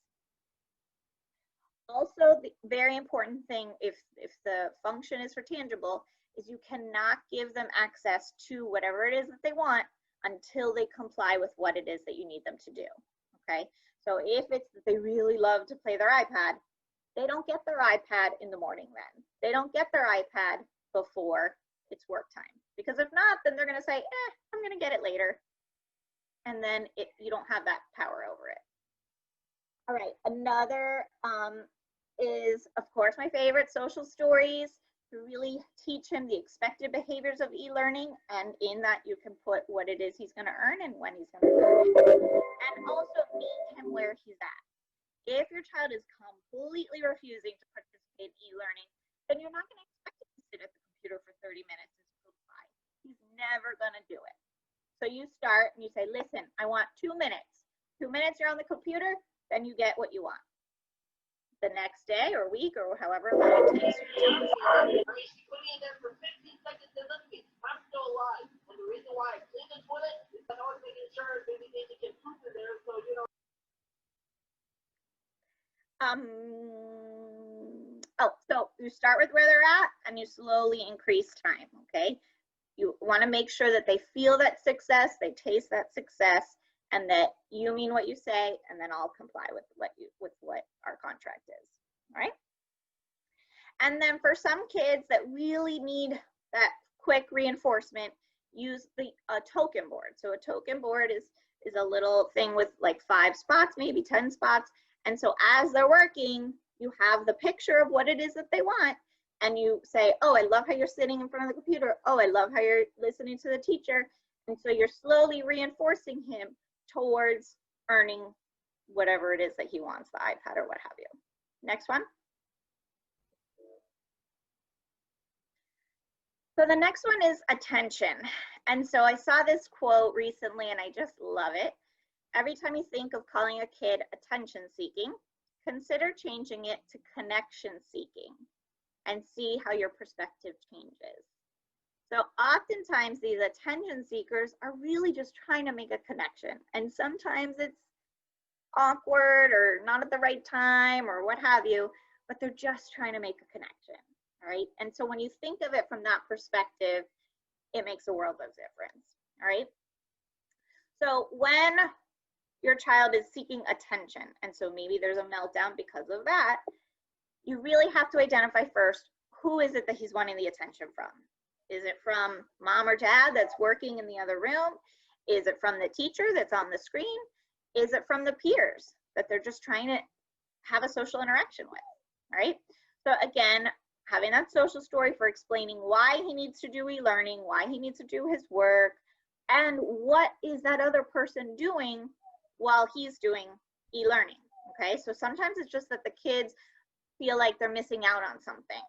Also, the very important thing, if the function is for tangible, is you cannot give them access to whatever it is that they want until they comply with what it is that you need them to do, okay? So if it's that they really love to play their iPad, they don't get their iPad in the morning then. They don't get their iPad before it's work time. Because if not, then they're gonna say, I'm gonna get it later. And then you don't have that power over it. All right, another is, of course, my favorite, social stories, to really teach him the expected behaviors of e-learning, and in that you can put what it is he's going to earn and when he's going to earn it, and also meet him where he's at. If your child is completely refusing to participate in e-learning, then you're not going to expect him to sit at the computer for 30 minutes and comply. He's never going to do it. So you start and you say, listen, I want 2 minutes. 2 minutes you're on the computer, then you get what you want. The next day or week or however long it takes. I'm still alive. And the reason why I clean the toilet is I was making sure maybe they can get poop in there, so you know. So you start with where they're at and you slowly increase time, okay? You want to make sure that they feel that success, they taste that success, and that you mean what you say, and then I'll comply with what our contract is, all right? And then for some kids that really need that quick reinforcement, use a token board. So a token board is a little thing with like 5 spots, maybe 10 spots. And so as they're working, you have the picture of what it is that they want, and you say, oh, I love how you're sitting in front of the computer. Oh, I love how you're listening to the teacher. And so you're slowly reinforcing him towards earning whatever it is that he wants, the iPad or what have you. Next one. So the next one is attention. And so I saw this quote recently and I just love it. Every time you think of calling a kid attention seeking, consider changing it to connection seeking and see how your perspective changes. So oftentimes these attention seekers are really just trying to make a connection. And sometimes it's awkward or not at the right time or what have you, but they're just trying to make a connection, all right? And so when you think of it from that perspective, it makes a world of difference, all right? So when your child is seeking attention, and so maybe there's a meltdown because of that, you really have to identify first, who is it that he's wanting the attention from? Is it from mom or dad that's working in the other room? Is it from the teacher that's on the screen? Is it from the peers that they're just trying to have a social interaction with, right? So again, having that social story for explaining why he needs to do e-learning, why he needs to do his work, and what is that other person doing while he's doing e-learning, okay? So sometimes it's just that the kids feel like they're missing out on something,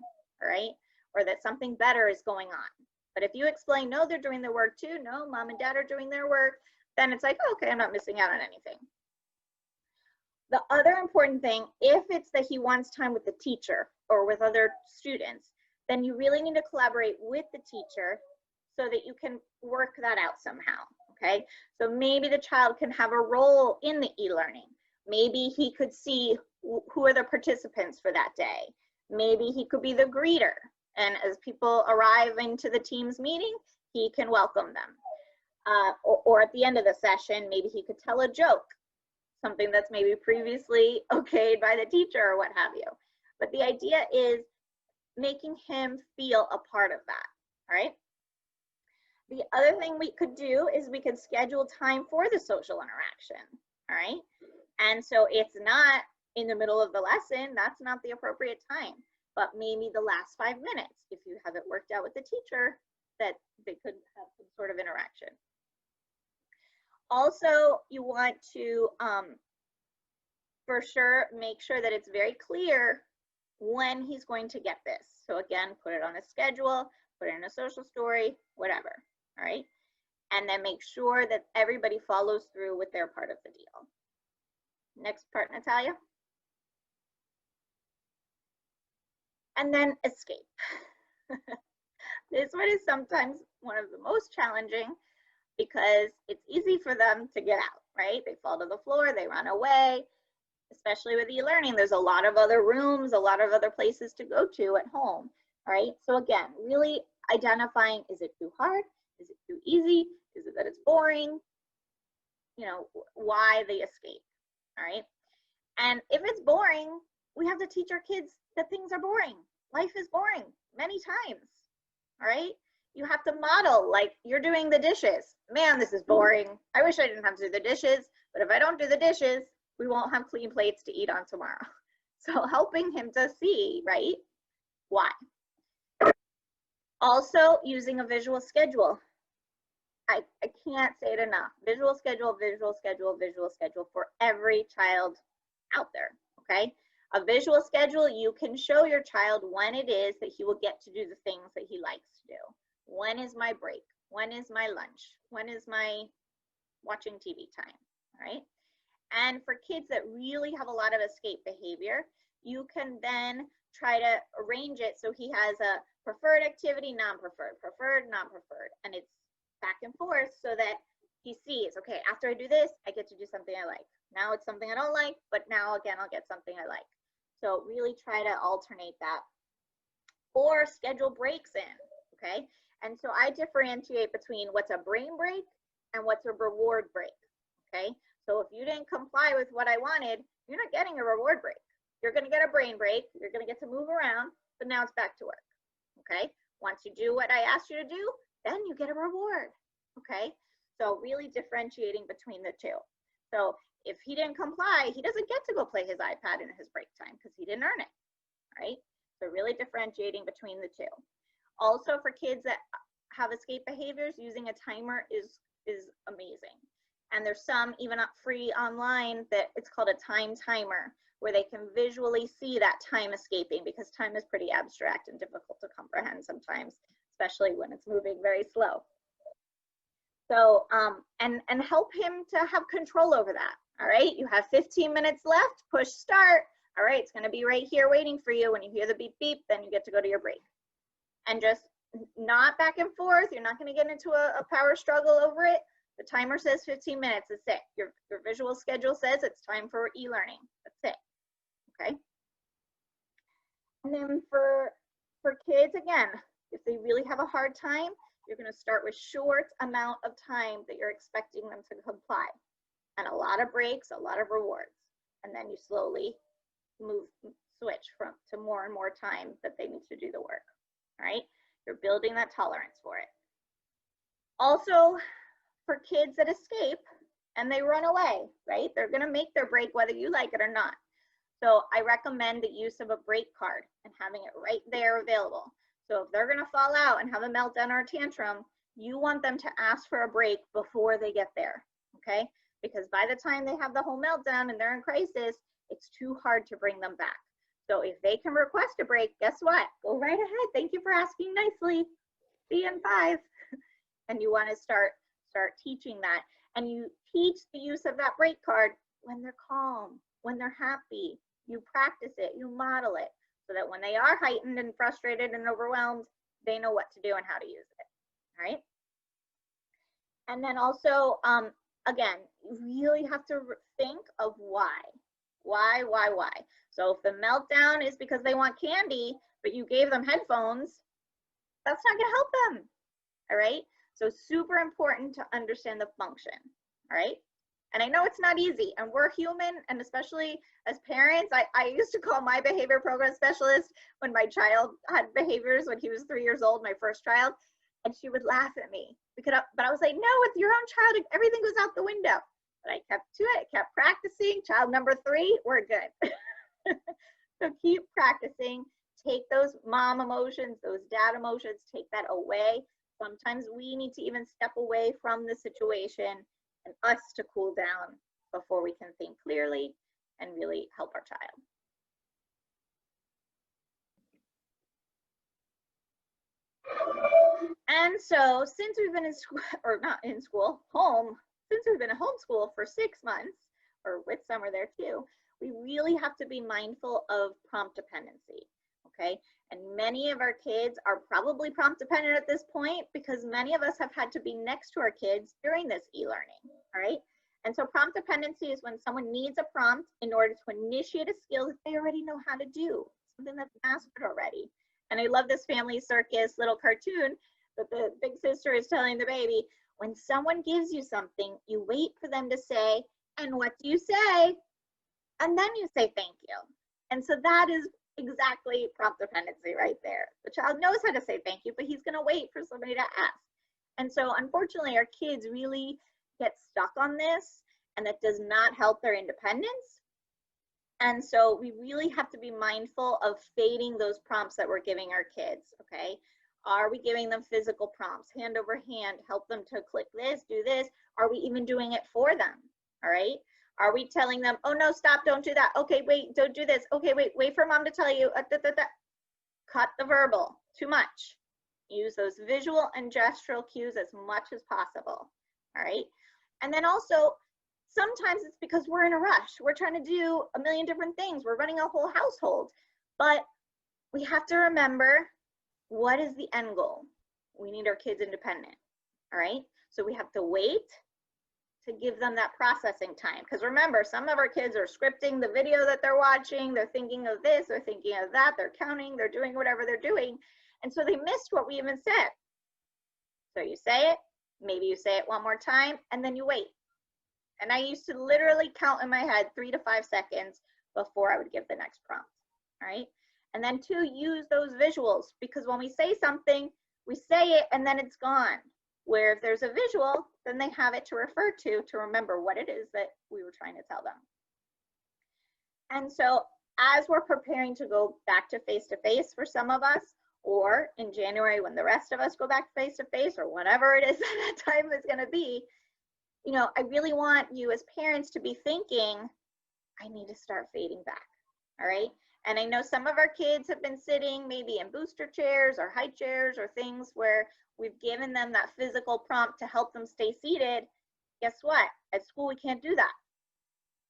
all right? Or that something better is going on. But if you explain, no, they're doing their work too, no, mom and dad are doing their work, then it's like, okay, I'm not missing out on anything. The other important thing, if it's that he wants time with the teacher or with other students, then you really need to collaborate with the teacher so that you can work that out somehow, okay? So maybe the child can have a role in the e-learning. Maybe he could see who are the participants for that day. Maybe he could be the greeter. And as people arrive into the team's meeting, he can welcome them. Or at the end of the session, maybe he could tell a joke, something that's maybe previously okayed by the teacher or what have you. But the idea is making him feel a part of that, all right? The other thing we could do is we could schedule time for the social interaction, all right? And so it's not in the middle of the lesson, that's not the appropriate time, but maybe the last 5 minutes, if you have it worked out with the teacher, that they could have some sort of interaction. Also, you want to, for sure, make sure that it's very clear when he's going to get this. So again, put it on a schedule, put it in a social story, whatever, all right? And then make sure that everybody follows through with their part of the deal. Next part, Natalia. And then escape. This one is sometimes one of the most challenging because it's easy for them to get out, right? They fall to the floor, they run away. especially with e-learning, there's a lot of other rooms, a lot of other places to go to at home, all right? So again, really identifying, is it too hard? Is it too easy? Is it that it's boring? You know, why the escape, all right? And if it's boring, we have to teach our kids that things are boring. Life is boring many times, all right? You have to model, like you're doing the dishes. Man, this is boring. I wish I didn't have to do the dishes, but if I don't do the dishes, we won't have clean plates to eat on tomorrow. So helping him to see, right, why. Also using a visual schedule. I can't say it enough. Visual schedule, visual schedule, visual schedule for every child out there, okay? A visual schedule, you can show your child when it is that he will get to do the things that he likes to do. When is my break? When is my lunch? When is my watching TV time, all right? And for kids that really have a lot of escape behavior, you can then try to arrange it so he has a preferred activity, non-preferred, preferred, non-preferred, and it's back and forth so that he sees, okay, after I do this, I get to do something I like. Now it's something I don't like, but now again, I'll get something I like. So really try to alternate that. Or schedule breaks in, okay? And so I differentiate between what's a brain break and what's a reward break, okay? So if you didn't comply with what I wanted, you're not getting a reward break. You're gonna get a brain break, you're gonna get to move around, but now it's back to work, okay? Once you do what I asked you to do, then you get a reward, okay? So really differentiating between the two. So if he didn't comply, he doesn't get to go play his iPad in his break time because he didn't earn it, right? So really differentiating between the two. Also for kids that have escape behaviors, using a timer is amazing. And there's some even free online that it's called a time timer, where they can visually see that time escaping, because time is pretty abstract and difficult to comprehend sometimes, especially when it's moving very slow. So, and help him to have control over that, all right? You have 15 minutes left, push start. All right, it's gonna be right here waiting for you. When you hear the beep beep, then you get to go to your break. And just not back and forth. You're not gonna get into a power struggle over it. The timer says 15 minutes, that's it. Your visual schedule says it's time for e-learning, that's it, okay? And then for kids, again, if they really have a hard time, you're gonna start with short amount of time that you're expecting them to comply. And a lot of breaks, a lot of rewards. And then you slowly switch to more and more time that they need to do the work, all right? You're building that tolerance for it. Also, for kids that escape and they run away, right? They're gonna make their break whether you like it or not. So I recommend the use of a break card and having it right there available. So if they're gonna fall out and have a meltdown or a tantrum, you want them to ask for a break before they get there, okay? Because by the time they have the whole meltdown and they're in crisis, it's too hard to bring them back. So if they can request a break, guess what? Go right ahead. Thank you for asking nicely. See you in 5. And you wanna start teaching that. And you teach the use of that break card when they're calm, when they're happy. You practice it, you model it, so that when they are heightened and frustrated and overwhelmed, they know what to do and how to use it, all right? And then also, again, you really have to think of why. Why? So if the meltdown is because they want candy, but you gave them headphones, that's not gonna help them, all right? So super important to understand the function, all right? And I know it's not easy, and we're human, and especially as parents, I used to call my behavior program specialist when my child had behaviors when he was 3 years old, my first child, and she would laugh at me. But I was like, no, it's your own child, everything goes out the window. But I kept to it, kept practicing. Child number 3, we're good. So keep practicing. Take those mom emotions, those dad emotions, take that away. Sometimes we need to even step away from the situation and us to cool down before we can think clearly and really help our child. And so since we've been in school, or not in school, since we've been at homeschool for 6 months, or with summer there too, we really have to be mindful of prompt dependency, okay? And many of our kids are probably prompt dependent at this point because many of us have had to be next to our kids during this e-learning, all right? And so prompt dependency is when someone needs a prompt in order to initiate a skill that they already know how to do, something that's mastered already. And I love this family circus little cartoon that the big sister is telling the baby, when someone gives you something, you wait for them to say, and what do you say? And then you say thank you. And so that is exactly prompt dependency right there. The child knows how to say thank you, but he's going to wait for somebody to ask. And so unfortunately, our kids really get stuck on this, and that does not help their independence. And so we really have to be mindful of fading those prompts that we're giving our kids, okay? Are we giving them physical prompts, hand over hand, help them to click this, do this? Are we even doing it for them, all right? Are we telling them, oh no, stop, don't do that. Okay, wait, don't do this. Okay, wait for mom to tell you. Cut the verbal, too much. Use those visual and gestural cues as much as possible, all right? And then also, sometimes it's because we're in a rush. We're trying to do a million different things. We're running a whole household, but we have to remember, what is the end goal? We need our kids independent, all right? So we have to wait to give them that processing time. Because remember, some of our kids are scripting the video that they're watching, they're thinking of this, they're thinking of that, they're counting, they're doing whatever they're doing. And so they missed what we even said. So you say it, maybe you say it one more time, and then you wait. And I used to literally count in my head 3 to 5 seconds before I would give the next prompt, all right? And then 2, use those visuals, because when we say something, we say it and then it's gone. Where if there's a visual, then they have it to refer to remember what it is that we were trying to tell them. And so as we're preparing to go back to face-to-face for some of us, or in January when the rest of us go back face-to-face, or whatever it is that time is gonna be, you know, I really want you as parents to be thinking, I need to start fading back, all right? And I know some of our kids have been sitting maybe in booster chairs or high chairs or things where we've given them that physical prompt to help them stay seated. Guess what? At school, we can't do that.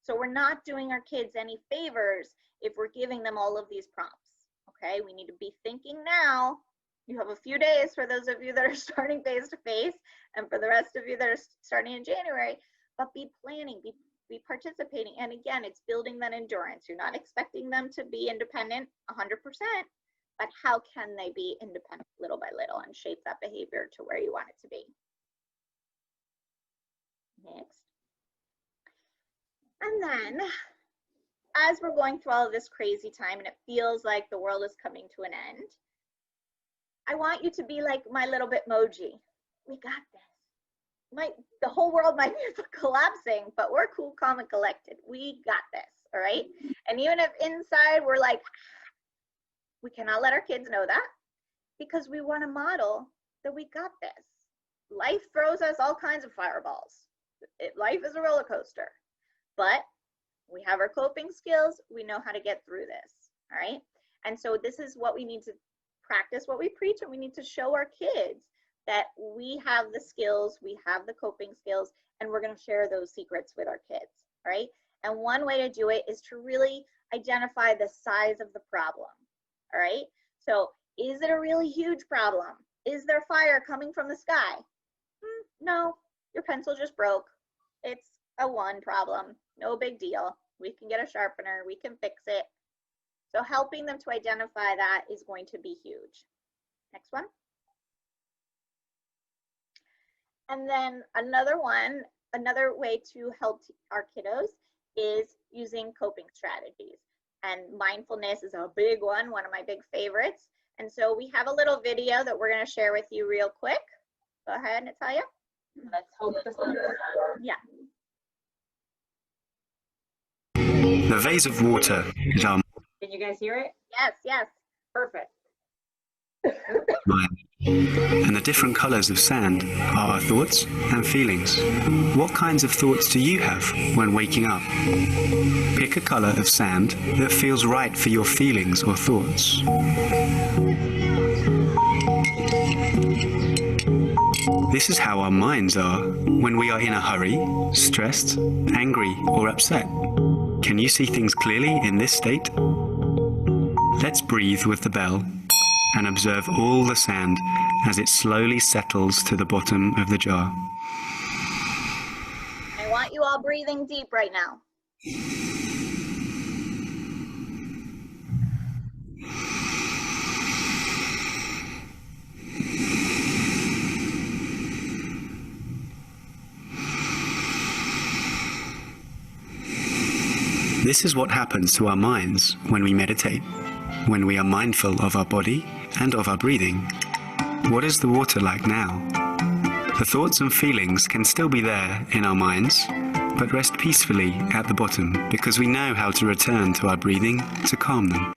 So we're not doing our kids any favors if we're giving them all of these prompts, okay? We need to be thinking now. You have a few days for those of you that are starting face-to-face, and for the rest of you that are starting in January, but be planning, be participating. And again, it's building that endurance. You're not expecting them to be independent 100%, but how can they be independent little by little and shape that behavior to where you want it to be? Next. And then, as we're going through all of this crazy time and it feels like the world is coming to an end, I want you to be like my little Bitmoji. We got this. The whole world might be collapsing, but we're cool, calm, and collected. We got this, all right? And even if inside we're like, we cannot let our kids know that, because we want to model that we got this. Life throws us all kinds of fireballs. Life is a roller coaster, but we have our coping skills. We know how to get through this, all right? And so this is what we need to practice, what we preach, and we need to show our kids that we have the skills, we have the coping skills, and we're going to share those secrets with our kids, all right? And one way to do it is to really identify the size of the problem, all right? So is it a really huge problem? Is there fire coming from the sky? No, your pencil just broke. It's a 1 problem, no big deal. We can get a sharpener, we can fix it. So helping them to identify that is going to be huge. Next one. And then another way to help our kiddos is using coping strategies. And mindfulness is a big one of my big favorites. And so we have a little video that we're going to share with you real quick. Go ahead, Natalia. Let's hope this one. Yeah. The vase of water is our Can you guys hear it? Yes, yes. Perfect. mind, and the different colours of sand are our thoughts and feelings. What kinds of thoughts do you have when waking up? Pick a colour of sand that feels right for your feelings or thoughts. This is how our minds are when we are in a hurry, stressed, angry, or upset. Can you see things clearly in this state? Let's breathe with the bell and observe all the sand as it slowly settles to the bottom of the jar. I want you all breathing deep right now. This is what happens to our minds when we meditate, when we are mindful of our body and of our breathing. What is the water like now? The thoughts and feelings can still be there in our minds, but rest peacefully at the bottom because we know how to return to our breathing to calm them.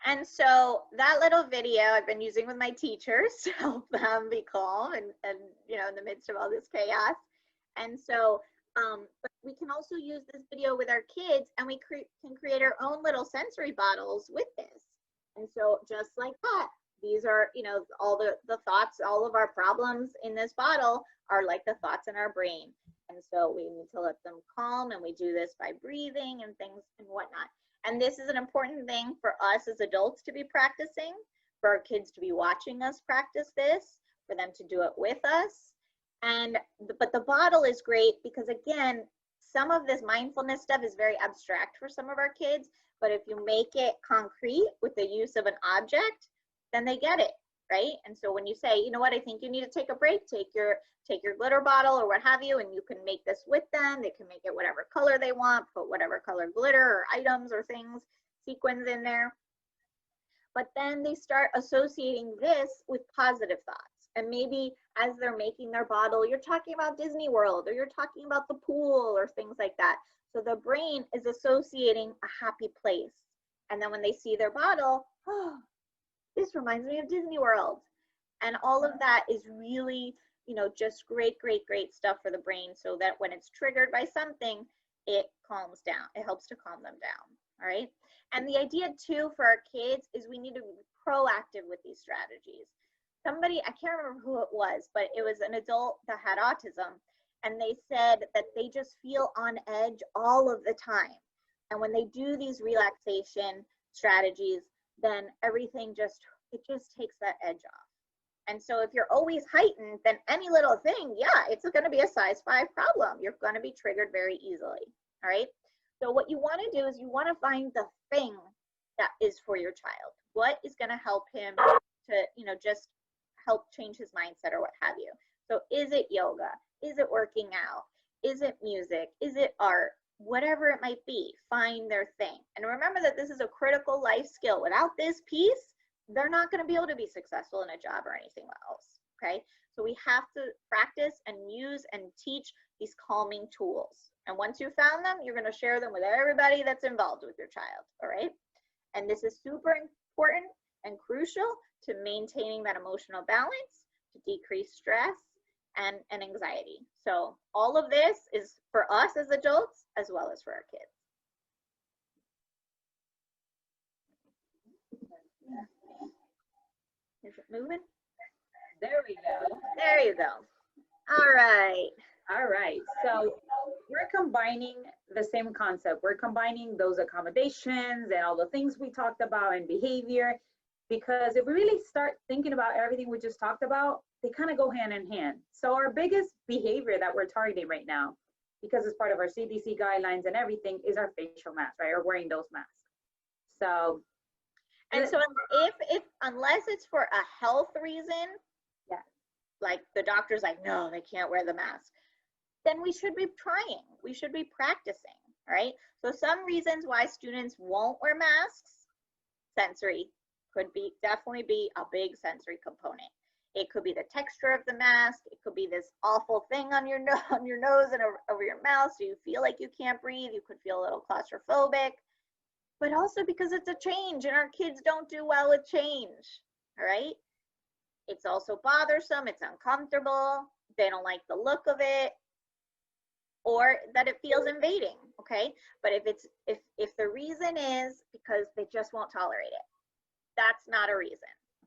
And so that little video I've been using with my teachers to help them be calm and you know, in the midst of all this chaos. And so, but we can also use this video with our kids, and we can create our own little sensory bottles with this. And so just like that, these are, you know, all the thoughts, all of our problems in this bottle are like the thoughts in our brain. And so we need to let them calm, and we do this by breathing and things and whatnot. And this is an important thing for us as adults to be practicing, for our kids to be watching us practice this, for them to do it with us. But the bottle is great because, again, some of this mindfulness stuff is very abstract for some of our kids, but if you make it concrete with the use of an object, then they get it, right? And so when you say, you know what, I think you need to take a break, take your glitter bottle or what have you, and you can make this with them. They can make it whatever color they want, put whatever color glitter or items or things, sequins in there. But then they start associating this with positive thoughts. And maybe as they're making their bottle, you're talking about Disney World, or you're talking about the pool or things like that. So the brain is associating a happy place. And then when they see their bottle, oh, this reminds me of Disney World. And all of that is really, you know, just great stuff for the brain, so that when it's triggered by something, it calms down. It helps to calm them down, all right? And the idea too for our kids is we need to be proactive with these strategies. Somebody, I can't remember who it was, but it was an adult that had autism, and they said that they just feel on edge all of the time. And when they do these relaxation strategies, then everything just takes that edge off. And so if you're always heightened, then any little thing, yeah, it's going to be a size 5 problem. You're going to be triggered very easily, all right? So what you want to do is you want to find the thing that is for your child. What is going to help him to, you know, just help change his mindset or what have you. So is it yoga? Is it working out? Is it music? Is it art? Whatever it might be, find their thing. And remember that this is a critical life skill. Without this piece, they're not going to be able to be successful in a job or anything else, okay? So we have to practice and use and teach these calming tools. And once you found them, you're going to share them with everybody that's involved with your child, all right? And this is super important and crucial to maintaining that emotional balance, to decrease stress and anxiety. So all of this is for us as adults as well as for our kids. Is it moving? There we go. There you go. All right. All right. So we're combining the same concept. We're combining those accommodations and all the things we talked about and behavior, because if we really start thinking about everything we just talked about, they kind of go hand in hand. So our biggest behavior that we're targeting right now, because it's part of our CDC guidelines and everything, is our facial mask, right? Or wearing those masks. So, and so if unless it's for a health reason, yeah, like the doctor's like, no, they can't wear the mask, then we should be trying. We should be practicing, right? So some reasons why students won't wear masks, sensory, could be definitely be a big sensory component. It could be the texture of the mask. It could be this awful thing on your nose and over your mouth, so you feel like you can't breathe. You could feel a little claustrophobic, but also because it's a change, and our kids don't do well with change, all right? It's also bothersome. It's uncomfortable. They don't like the look of it, or that it feels invading, okay? But if the reason is because they just won't tolerate it, that's not a reason.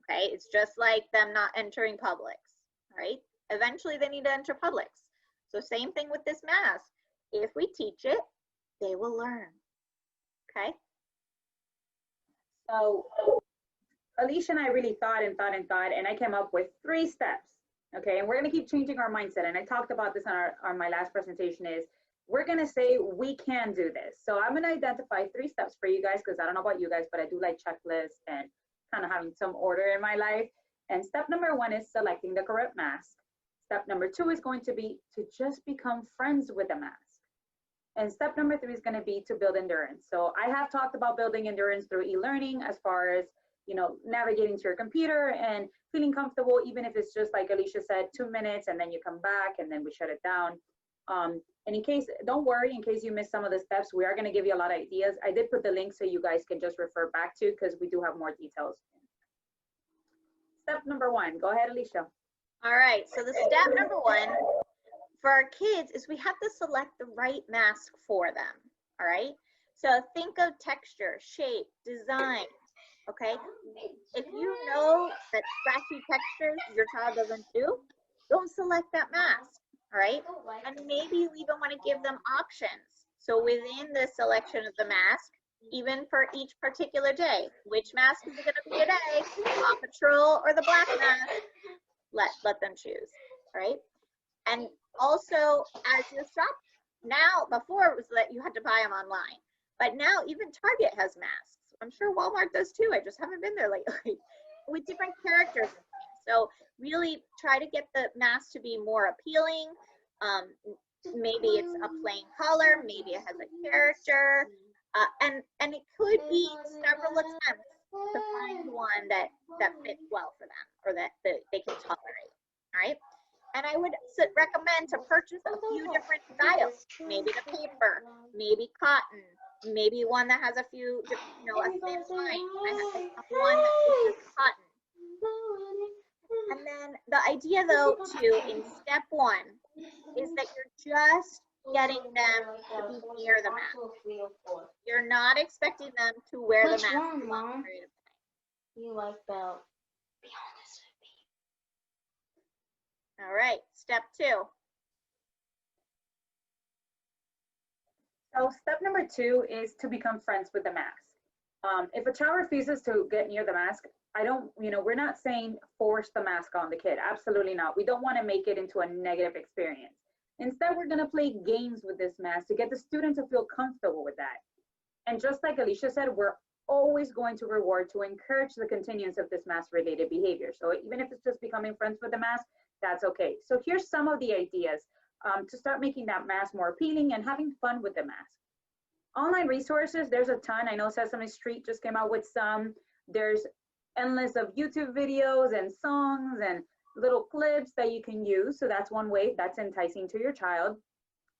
Okay, it's just like them not entering Publix, right? Eventually they need to enter Publix. So same thing with this mask. If we teach it, they will learn, okay? So Alicia and I really thought, and I came up with 3 steps Okay, and we're gonna keep changing our mindset. And I talked about this on my last presentation is, we're gonna say we can do this. So I'm gonna identify 3 steps for you guys, because I don't know about you guys, but I do like checklists and kind of having some order in my life. And step number 1 is selecting the correct mask. Step number 2 is going to be to just become friends with the mask. And step number 3 is gonna be to build endurance. So I have talked about building endurance through e-learning, as far as, you know, navigating to your computer and feeling comfortable, even if it's just like Alicia said, 2 minutes, and then you come back and then we shut it down. And in case, don't worry, in case you missed some of the steps, we are going to give you a lot of ideas. I did put the link so you guys can just refer back to, because we do have more details. Step number 1, go ahead, Alicia. All right, so the step number 1 for our kids is we have to select the right mask for them. All right, so think of texture, shape, design. Okay, if you know that scratchy textures your child doesn't do, don't select that mask. All right, and maybe you even want to give them options. So within the selection of the mask, even for each particular day, which mask is it going to be today? Paw Patrol or the black mask? Let them choose. All right, and also as you shop now, before it was that you had to buy them online, but now even Target has masks. I'm sure Walmart does too. I just haven't been there lately. With different characters. So really try to get the mask to be more appealing. Maybe it's a plain color, maybe it has a character, and it could be several attempts to find one that fits well for them, or that they can tolerate. All right. And I would recommend to purchase a few different styles. Maybe the paper, maybe cotton, maybe one that has a few, you know, a thin line. I have one that is just cotton. And then the idea, though, too, in step 1 is that you're just getting them to be near the mask. You're not expecting them to wear the mask for a long period of time. You like belt. Be honest with me. All right, step 2. So step number 2 is to become friends with the mask. If a child refuses to get near the mask, we're not saying force the mask on the kid. Absolutely not. We don't want to make it into a negative experience. Instead, we're going to play games with this mask to get the student to feel comfortable with that. And just like Alicia said, we're always going to reward to encourage the continuance of this mask-related behavior. So even if it's just becoming friends with the mask, that's okay. So here's some of the ideas to start making that mask more appealing and having fun with the mask. Online resources, there's a ton. I know Sesame Street just came out with some. There's endless of YouTube videos and songs and little clips that you can use. So that's one way that's enticing to your child.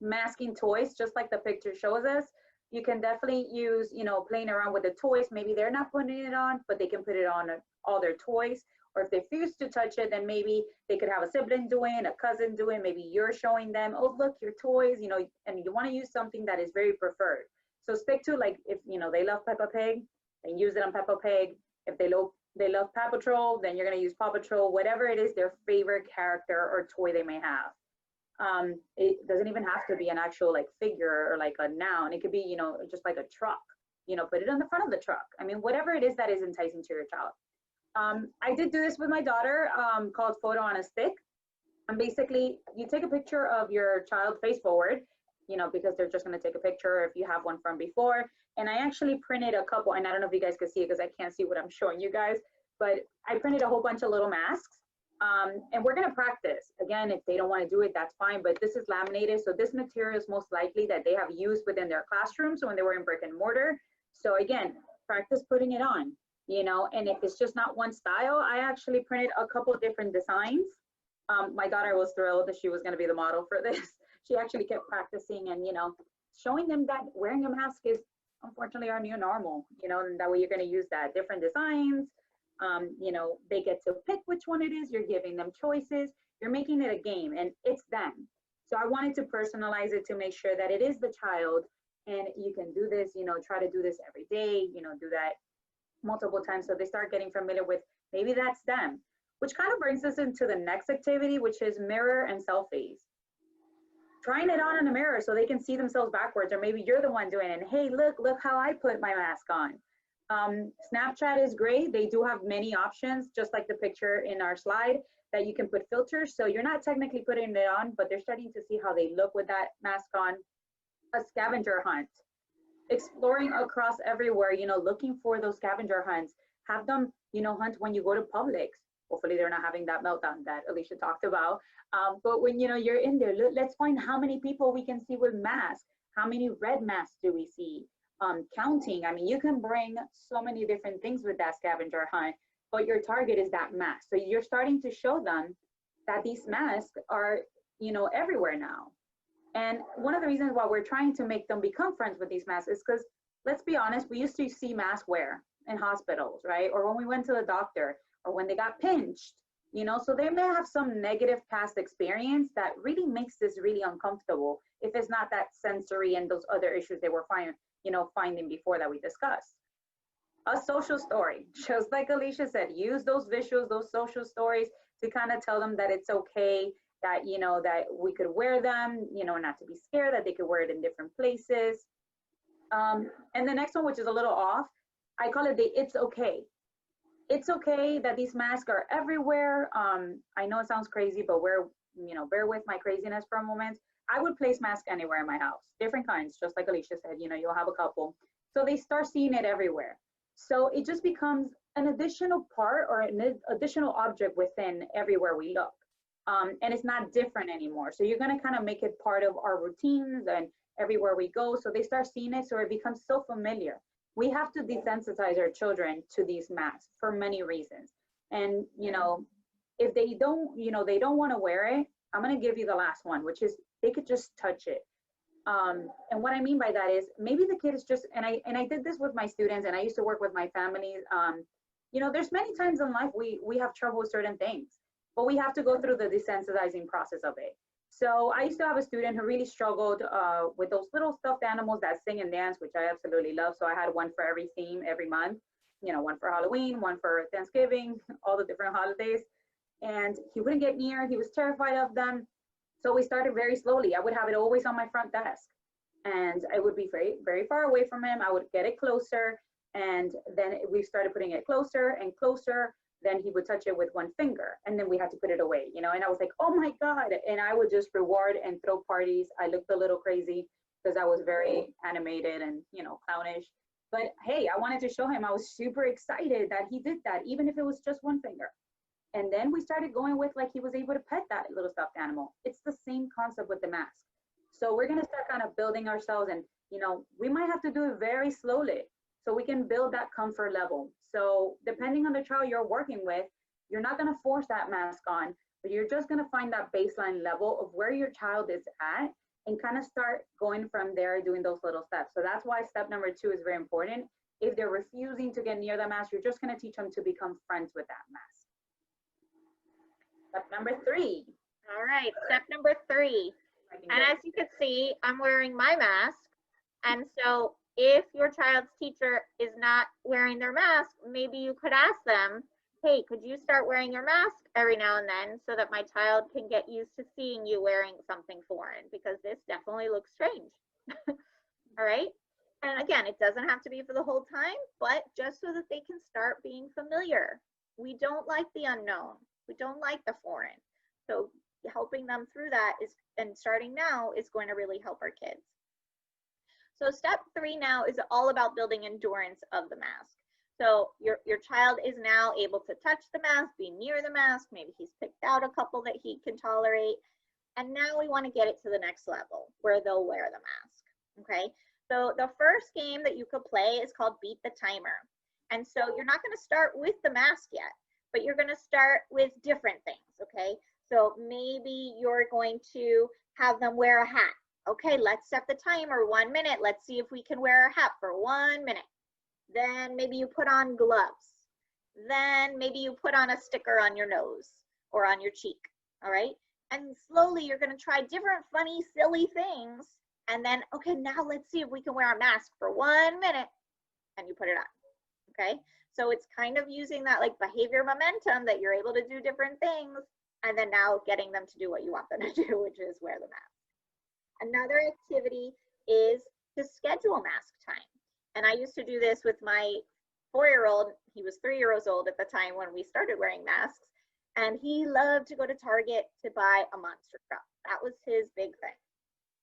Masking toys, just like the picture shows us. You can definitely use, playing around with the toys. Maybe they're not putting it on, but they can put it on all their toys. Or if they refuse to touch it, then maybe they could have a sibling doing, a cousin doing, maybe you're showing them, oh, look, your toys, and you want to use something that is very preferred. So stick to, like, if, they love Peppa Pig, then use it on Peppa Pig. If they love Paw Patrol, then you're going to use Paw Patrol, whatever it is, their favorite character or toy they may have. It doesn't even have to be an actual like figure or like a noun. It could be, just like a truck, put it on the front of the truck. I mean, whatever it is that is enticing to your child. I did do this with my daughter, called Photo on a Stick. And basically you take a picture of your child face forward, because they're just going to take a picture if you have one from before. And I actually printed a couple, and I don't know if you guys can see it because I can't see what I'm showing you guys, but I printed a whole bunch of little masks. And we're going to practice. Again, if they don't want to do it, that's fine, but this is laminated. So this material is most likely that they have used within their classrooms when they were in brick and mortar. So again, practice putting it on, and if it's just not one style, I actually printed a couple of different designs. My daughter was thrilled that she was going to be the model for this. She actually kept practicing and, showing them that wearing a mask is unfortunately our new normal, and that way you're going to use that different designs. They get to pick which one it is. You're giving them choices. You're making it a game, and it's them. So I wanted to personalize it to make sure that it is the child, and you can do this, try to do this every day, do that multiple times so they start getting familiar with maybe that's them, which kind of brings us into the next activity, which is mirror and selfies. Trying it on in a mirror so they can see themselves backwards, or maybe you're the one doing it. And hey, look how I put my mask on. Snapchat is great. They do have many options, just like the picture in our slide, that you can put filters. So you're not technically putting it on, but they're starting to see how they look with that mask on. A scavenger hunt, exploring across everywhere, you know, looking for those scavenger hunts. Have them, you know, hunt when you go to Publix. Hopefully they're not having that meltdown that Alicia talked about. But when, you know, you're in there, let's find how many people we can see with masks. How many red masks do we see? Counting. I mean, you can bring so many different things with that scavenger hunt, but your target is that mask. So you're starting to show them that these masks are, you know, everywhere now. And one of the reasons why we're trying to make them become friends with these masks is because, let's be honest, we used to see mask wear in hospitals, right? Or when we went to the doctor, or when they got pinched, you know, so they may have some negative past experience that really makes this really uncomfortable if it's not that sensory and those other issues they were finding before that we discussed. A social story, just like Alicia said, use those visuals, those social stories to kind of tell them that it's okay, that, you know, that we could wear them, you know, not to be scared, that they could wear it in different places. And the next one, which is a little off, I call it the it's okay. It's okay that these masks are everywhere. I know it sounds crazy, but bear with my craziness for a moment. I would place masks anywhere in my house, different kinds, just like Alicia said, you know, you'll have a couple. So they start seeing it everywhere. So it just becomes an additional part or an additional object within everywhere we look. And it's not different anymore. So you're going to kind of make it part of our routines and everywhere we go. So they start seeing it, so it becomes so familiar. We have to desensitize our children to these masks for many reasons. And, you know, if they don't, you know, they don't want to wear it, I'm going to give you the last one, which is they could just touch it. And what I mean by that is maybe the kid is just, and I did this with my students, and I used to work with my families. You know, there's many times in life we have trouble with certain things, but we have to go through the desensitizing process of it. So I used to have a student who really struggled with those little stuffed animals that sing and dance, which I absolutely love. So I had one for every theme every month, you know, one for Halloween, one for Thanksgiving, all the different holidays. And he wouldn't get near, he was terrified of them. So we started very slowly. I would have it always on my front desk, and I would be very, very far away from him. I would get it closer, and then we started putting it closer and closer. Then he would touch it with one finger, and then we had to put it away, you know, and I was like, oh my God. And I would just reward and throw parties. I looked a little crazy because I was very animated and, you know, clownish. But hey, I wanted to show him I was super excited that he did that, even if it was just one finger. And then we started going with, like, he was able to pet that little stuffed animal. It's the same concept with the mask. So we're going to start kind of building ourselves, and, you know, we might have to do it very slowly so we can build that comfort level. So depending on the child you're working with, you're not going to force that mask on, but you're just going to find that baseline level of where your child is at and kind of start going from there, doing those little steps. So that's why step number 2 is very important. If they're refusing to get near the mask, you're just going to teach them to become friends with that mask. Step number 3. All right, step number 3. And as you can see, I'm wearing my mask. And so if your child's teacher is not wearing their mask, maybe you could ask them, hey, could you start wearing your mask every now and then so that my child can get used to seeing you wearing something foreign, because this definitely looks strange. All right. And again, it doesn't have to be for the whole time, but just so that they can start being familiar. We don't like the unknown. We don't like the foreign. So helping them through that is, and starting now, is going to really help our kids. So step 3 now is all about building endurance of the mask. So your child is now able to touch the mask, be near the mask. Maybe he's picked out a couple that he can tolerate. And now we want to get it to the next level where they'll wear the mask. Okay. So the first game that you could play is called Beat the Timer. And so you're not going to start with the mask yet, but you're going to start with different things. Okay. So maybe you're going to have them wear a hat. Okay, let's set the timer 1 minute. Let's see if we can wear a hat for 1 minute. Then maybe you put on gloves. Then maybe you put on a sticker on your nose or on your cheek. All right. And slowly you're going to try different funny, silly things. And then, okay, now let's see if we can wear a mask for 1 minute. And you put it on. Okay. So it's kind of using that like behavior momentum that you're able to do different things. And then now getting them to do what you want them to do, which is wear the mask. Another activity is to schedule mask time. And I used to do this with my 4-year-old, he was 3 years old at the time when we started wearing masks, and he loved to go to Target to buy a monster truck. That was his big thing.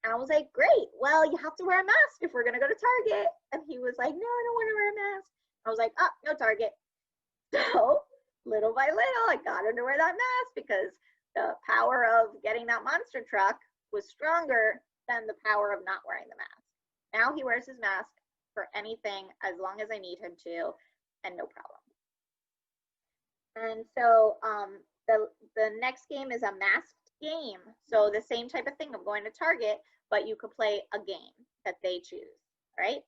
And I was like, great, well, you have to wear a mask if we're gonna go to Target. And he was like, no, I don't wanna wear a mask. I was like, oh, no Target. So little by little, I got him to wear that mask because the power of getting that monster truck was stronger than the power of not wearing the mask. Now he wears his mask for anything as long as I need him to, and no problem. And so the next game is a masked game. So the same type of thing of going to Target, but you could play a game that they choose, right?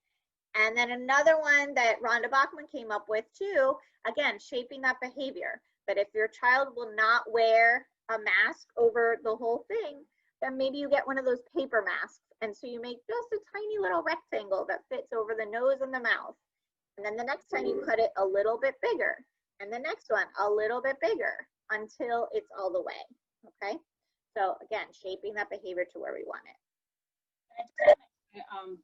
And then another one that Rhonda Bachman came up with too, again, shaping that behavior. That if your child will not wear a mask over the whole thing, then maybe you get one of those paper masks. And so you make just a tiny little rectangle that fits over the nose and the mouth. And then the next time you cut it a little bit bigger. And the next one a little bit bigger until it's all the way, okay? So again, shaping that behavior to where we want it.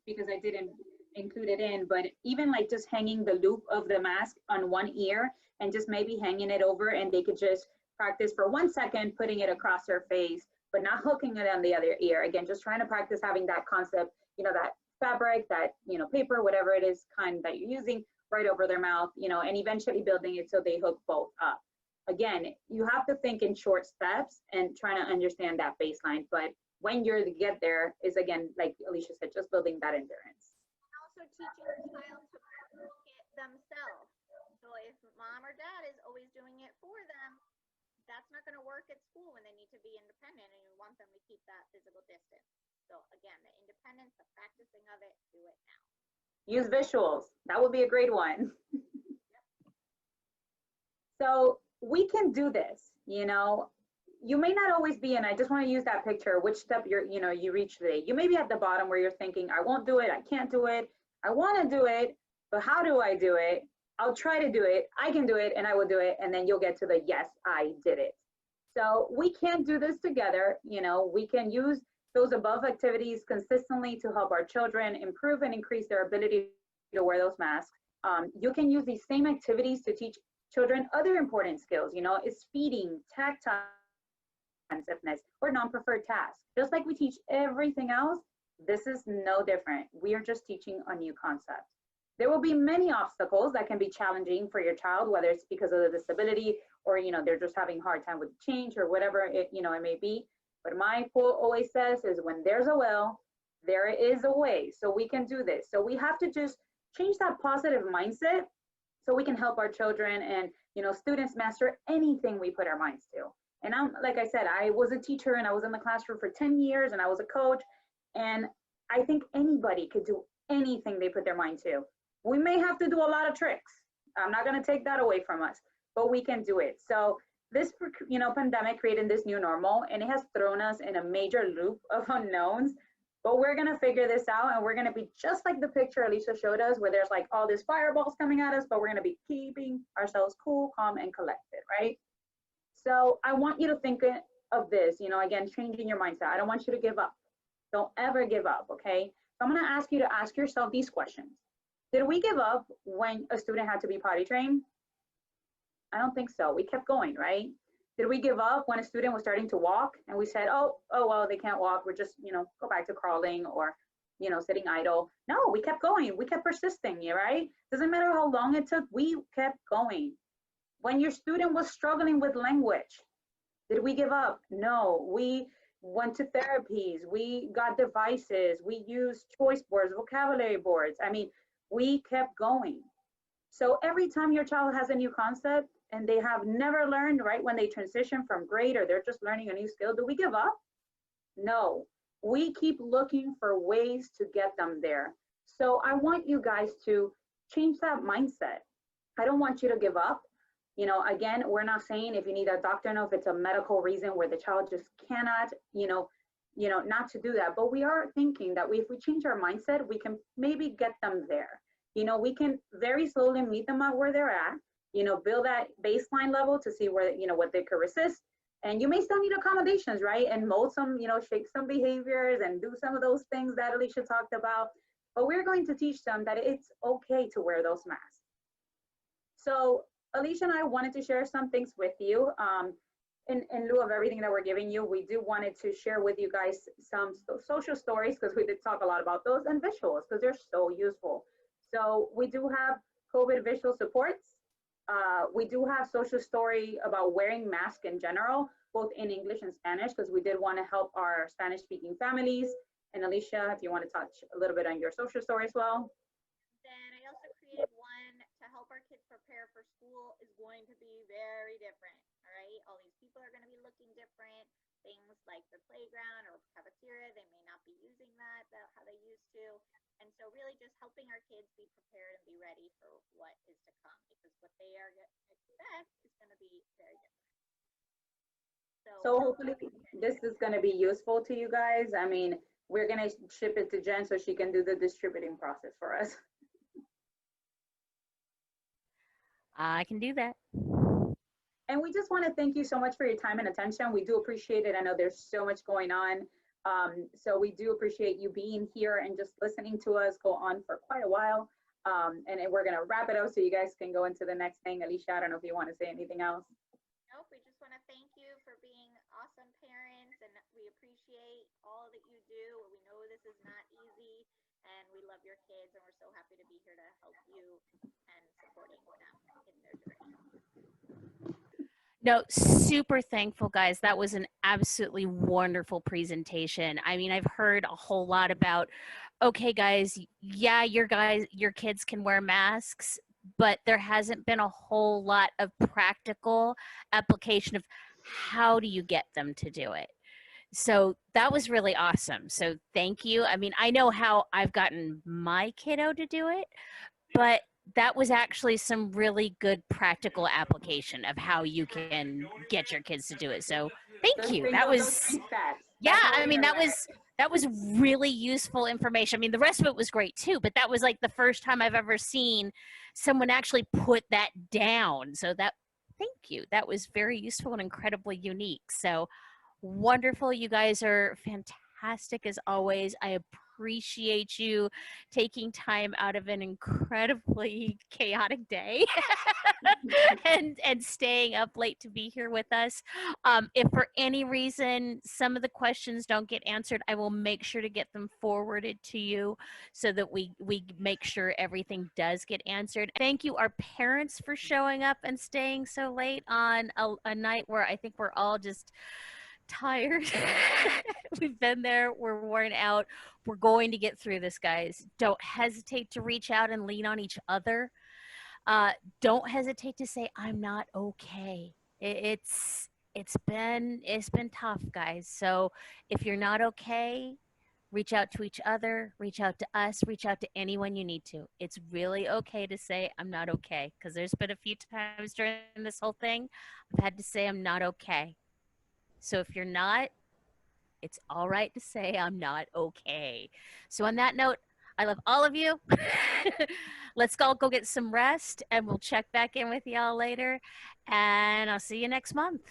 Because I didn't include it in, but even like just hanging the loop of the mask on one ear and just maybe hanging it over, and they could just practice for 1 second, putting it across their face, but not hooking it on the other ear. Again, just trying to practice having that concept, you know, that fabric, that, you know, paper, whatever it is kind that you're using, right over their mouth, you know, and eventually building it so they hook both up. Again, you have to think in short steps and trying to understand that baseline. But when you're to get there is, again, like Alicia said, just building that endurance. And also teaching the child to look at themselves. So if mom or dad is always doing it for them, that's not going to work at school when they need to be independent, and you want them to keep that physical distance. So again, the independence, the practicing of it, do it now. Use visuals. That would be a great one. So we can do this, you know. You may not always be, and I just want to use that picture, which step you reach today. You may be at the bottom where you're thinking, I won't do it, I can't do it, I want to do it, but how do I do it? I'll try to do it, I can do it, and I will do it, and then you'll get to the yes, I did it. So we can do this together, you know. We can use those above activities consistently to help our children improve and increase their ability to wear those masks. You can use these same activities to teach children other important skills, you know, is feeding, tactile responsiveness, or non-preferred tasks. Just like we teach everything else, this is no different. We are just teaching a new concept. There will be many obstacles that can be challenging for your child, whether it's because of the disability or, you know, they're just having a hard time with change or whatever it, you know, it may be. But my quote always says is, when there's a will, there is a way. So we can do this. So we have to just change that positive mindset so we can help our children and, you know, students master anything we put our minds to. And I'm, like I said, I was a teacher and I was in the classroom for 10 years and I was a coach. And I think anybody could do anything they put their mind to. We may have to do a lot of tricks. I'm not going to take that away from us, but we can do it. So this, you know, pandemic created this new normal, and it has thrown us in a major loop of unknowns, but we're going to figure this out, and we're going to be just like the picture Alicia showed us, where there's like all these fireballs coming at us, but we're going to be keeping ourselves cool, calm, and collected, right? So I want you to think of this, you know, again, changing your mindset. I don't want you to give up. Don't ever give up, okay? So I'm going to ask you to ask yourself these questions. Did we give up when a student had to be potty trained? I don't think so. We kept going, right? Did we give up when a student was starting to walk and we said, oh, well, they can't walk. We're just, you know, go back to crawling or, you know, sitting idle. No, we kept going. We kept persisting, yeah, right? Doesn't matter how long it took, we kept going. When your student was struggling with language, did we give up? No, we went to therapies. We got devices. We used choice boards, vocabulary boards. I mean, we kept going. So every time your child has a new concept and they have never learned, right, when they transition from grade or they're just learning a new skill, do we give up? No, we keep looking for ways to get them there. So I want you guys to change that mindset. I don't want you to give up. You know, again, we're not saying if you need a doctor, no, if it's a medical reason where the child just cannot, you know, not to do that. But we are thinking that if we change our mindset, we can maybe get them there. You know, we can very slowly meet them at where they're at, you know, build that baseline level to see where, you know, what they could resist. And you may still need accommodations, right? And mold some, you know, shape some behaviors and do some of those things that Alicia talked about. But we're going to teach them that it's okay to wear those masks. So Alicia and I wanted to share some things with you. In lieu of everything that we're giving you, we do wanted to share with you guys some social stories, because we did talk a lot about those, and visuals because they're so useful. So we do have COVID visual supports. We do have social story about wearing masks in general, both in English and Spanish, because we did want to help our Spanish speaking families. And Alicia, if you want to touch a little bit on your social story as well. Then I also created one to help our kids prepare for school is going to be very different. All right. All these people are going to be looking different. Things like the playground or cafeteria, they may not be using that how they used to. And so really just helping our kids be prepared and be ready for what is to come, because what they are going to expect is going to be very different. So hopefully this is going to be useful to you guys. I mean, we're going to ship it to Jen so she can do the distributing process for us. I can do that. And we just want to thank you so much for your time and attention. We do appreciate it. I know there's so much going on. So we do appreciate you being here and just listening to us go on for quite a while. And then we're going to wrap it up so you guys can go into the next thing. Alicia, I don't know if you want to say anything else. Nope, we just want to thank you for being awesome parents, and we appreciate all that you do. We know this is not easy, and we love your kids, and we're so happy to be here to help you and supporting them in their journey. No, super thankful, guys. That was an absolutely wonderful presentation. I mean, I've heard a whole lot about, okay, guys, yeah, your kids can wear masks, but there hasn't been a whole lot of practical application of how do you get them to do it. So that was really awesome. So thank you. I mean, I know how I've gotten my kiddo to do it, but that was actually some really good practical application of how you can get your kids to do it. So thank you. That was, yeah, I mean, that was really useful information. I mean, the rest of it was great too, but that was like the first time I've ever seen someone actually put that down. So that, thank you. That was very useful and incredibly unique. So wonderful. You guys are fantastic as always. I appreciate you taking time out of an incredibly chaotic day and staying up late to be here with us. If for any reason some of the questions don't get answered, I will make sure to get them forwarded to you so that we make sure everything does get answered. Thank you, our parents, for showing up and staying so late on a night where I think we're all just tired. We've been there, we're worn out. We're going to get through this, guys. Don't hesitate to reach out and lean on each other. Don't hesitate to say, I'm not okay. It's been tough, guys. So if you're not okay, reach out to each other, reach out to us, reach out to anyone you need to. It's really okay to say, I'm not okay, because there's been a few times during this whole thing I've had to say I'm not okay. So if you're not, it's all right to say I'm not okay. So on that note, I love all of you. Let's all go get some rest, and we'll check back in with y'all later. And I'll see you next month.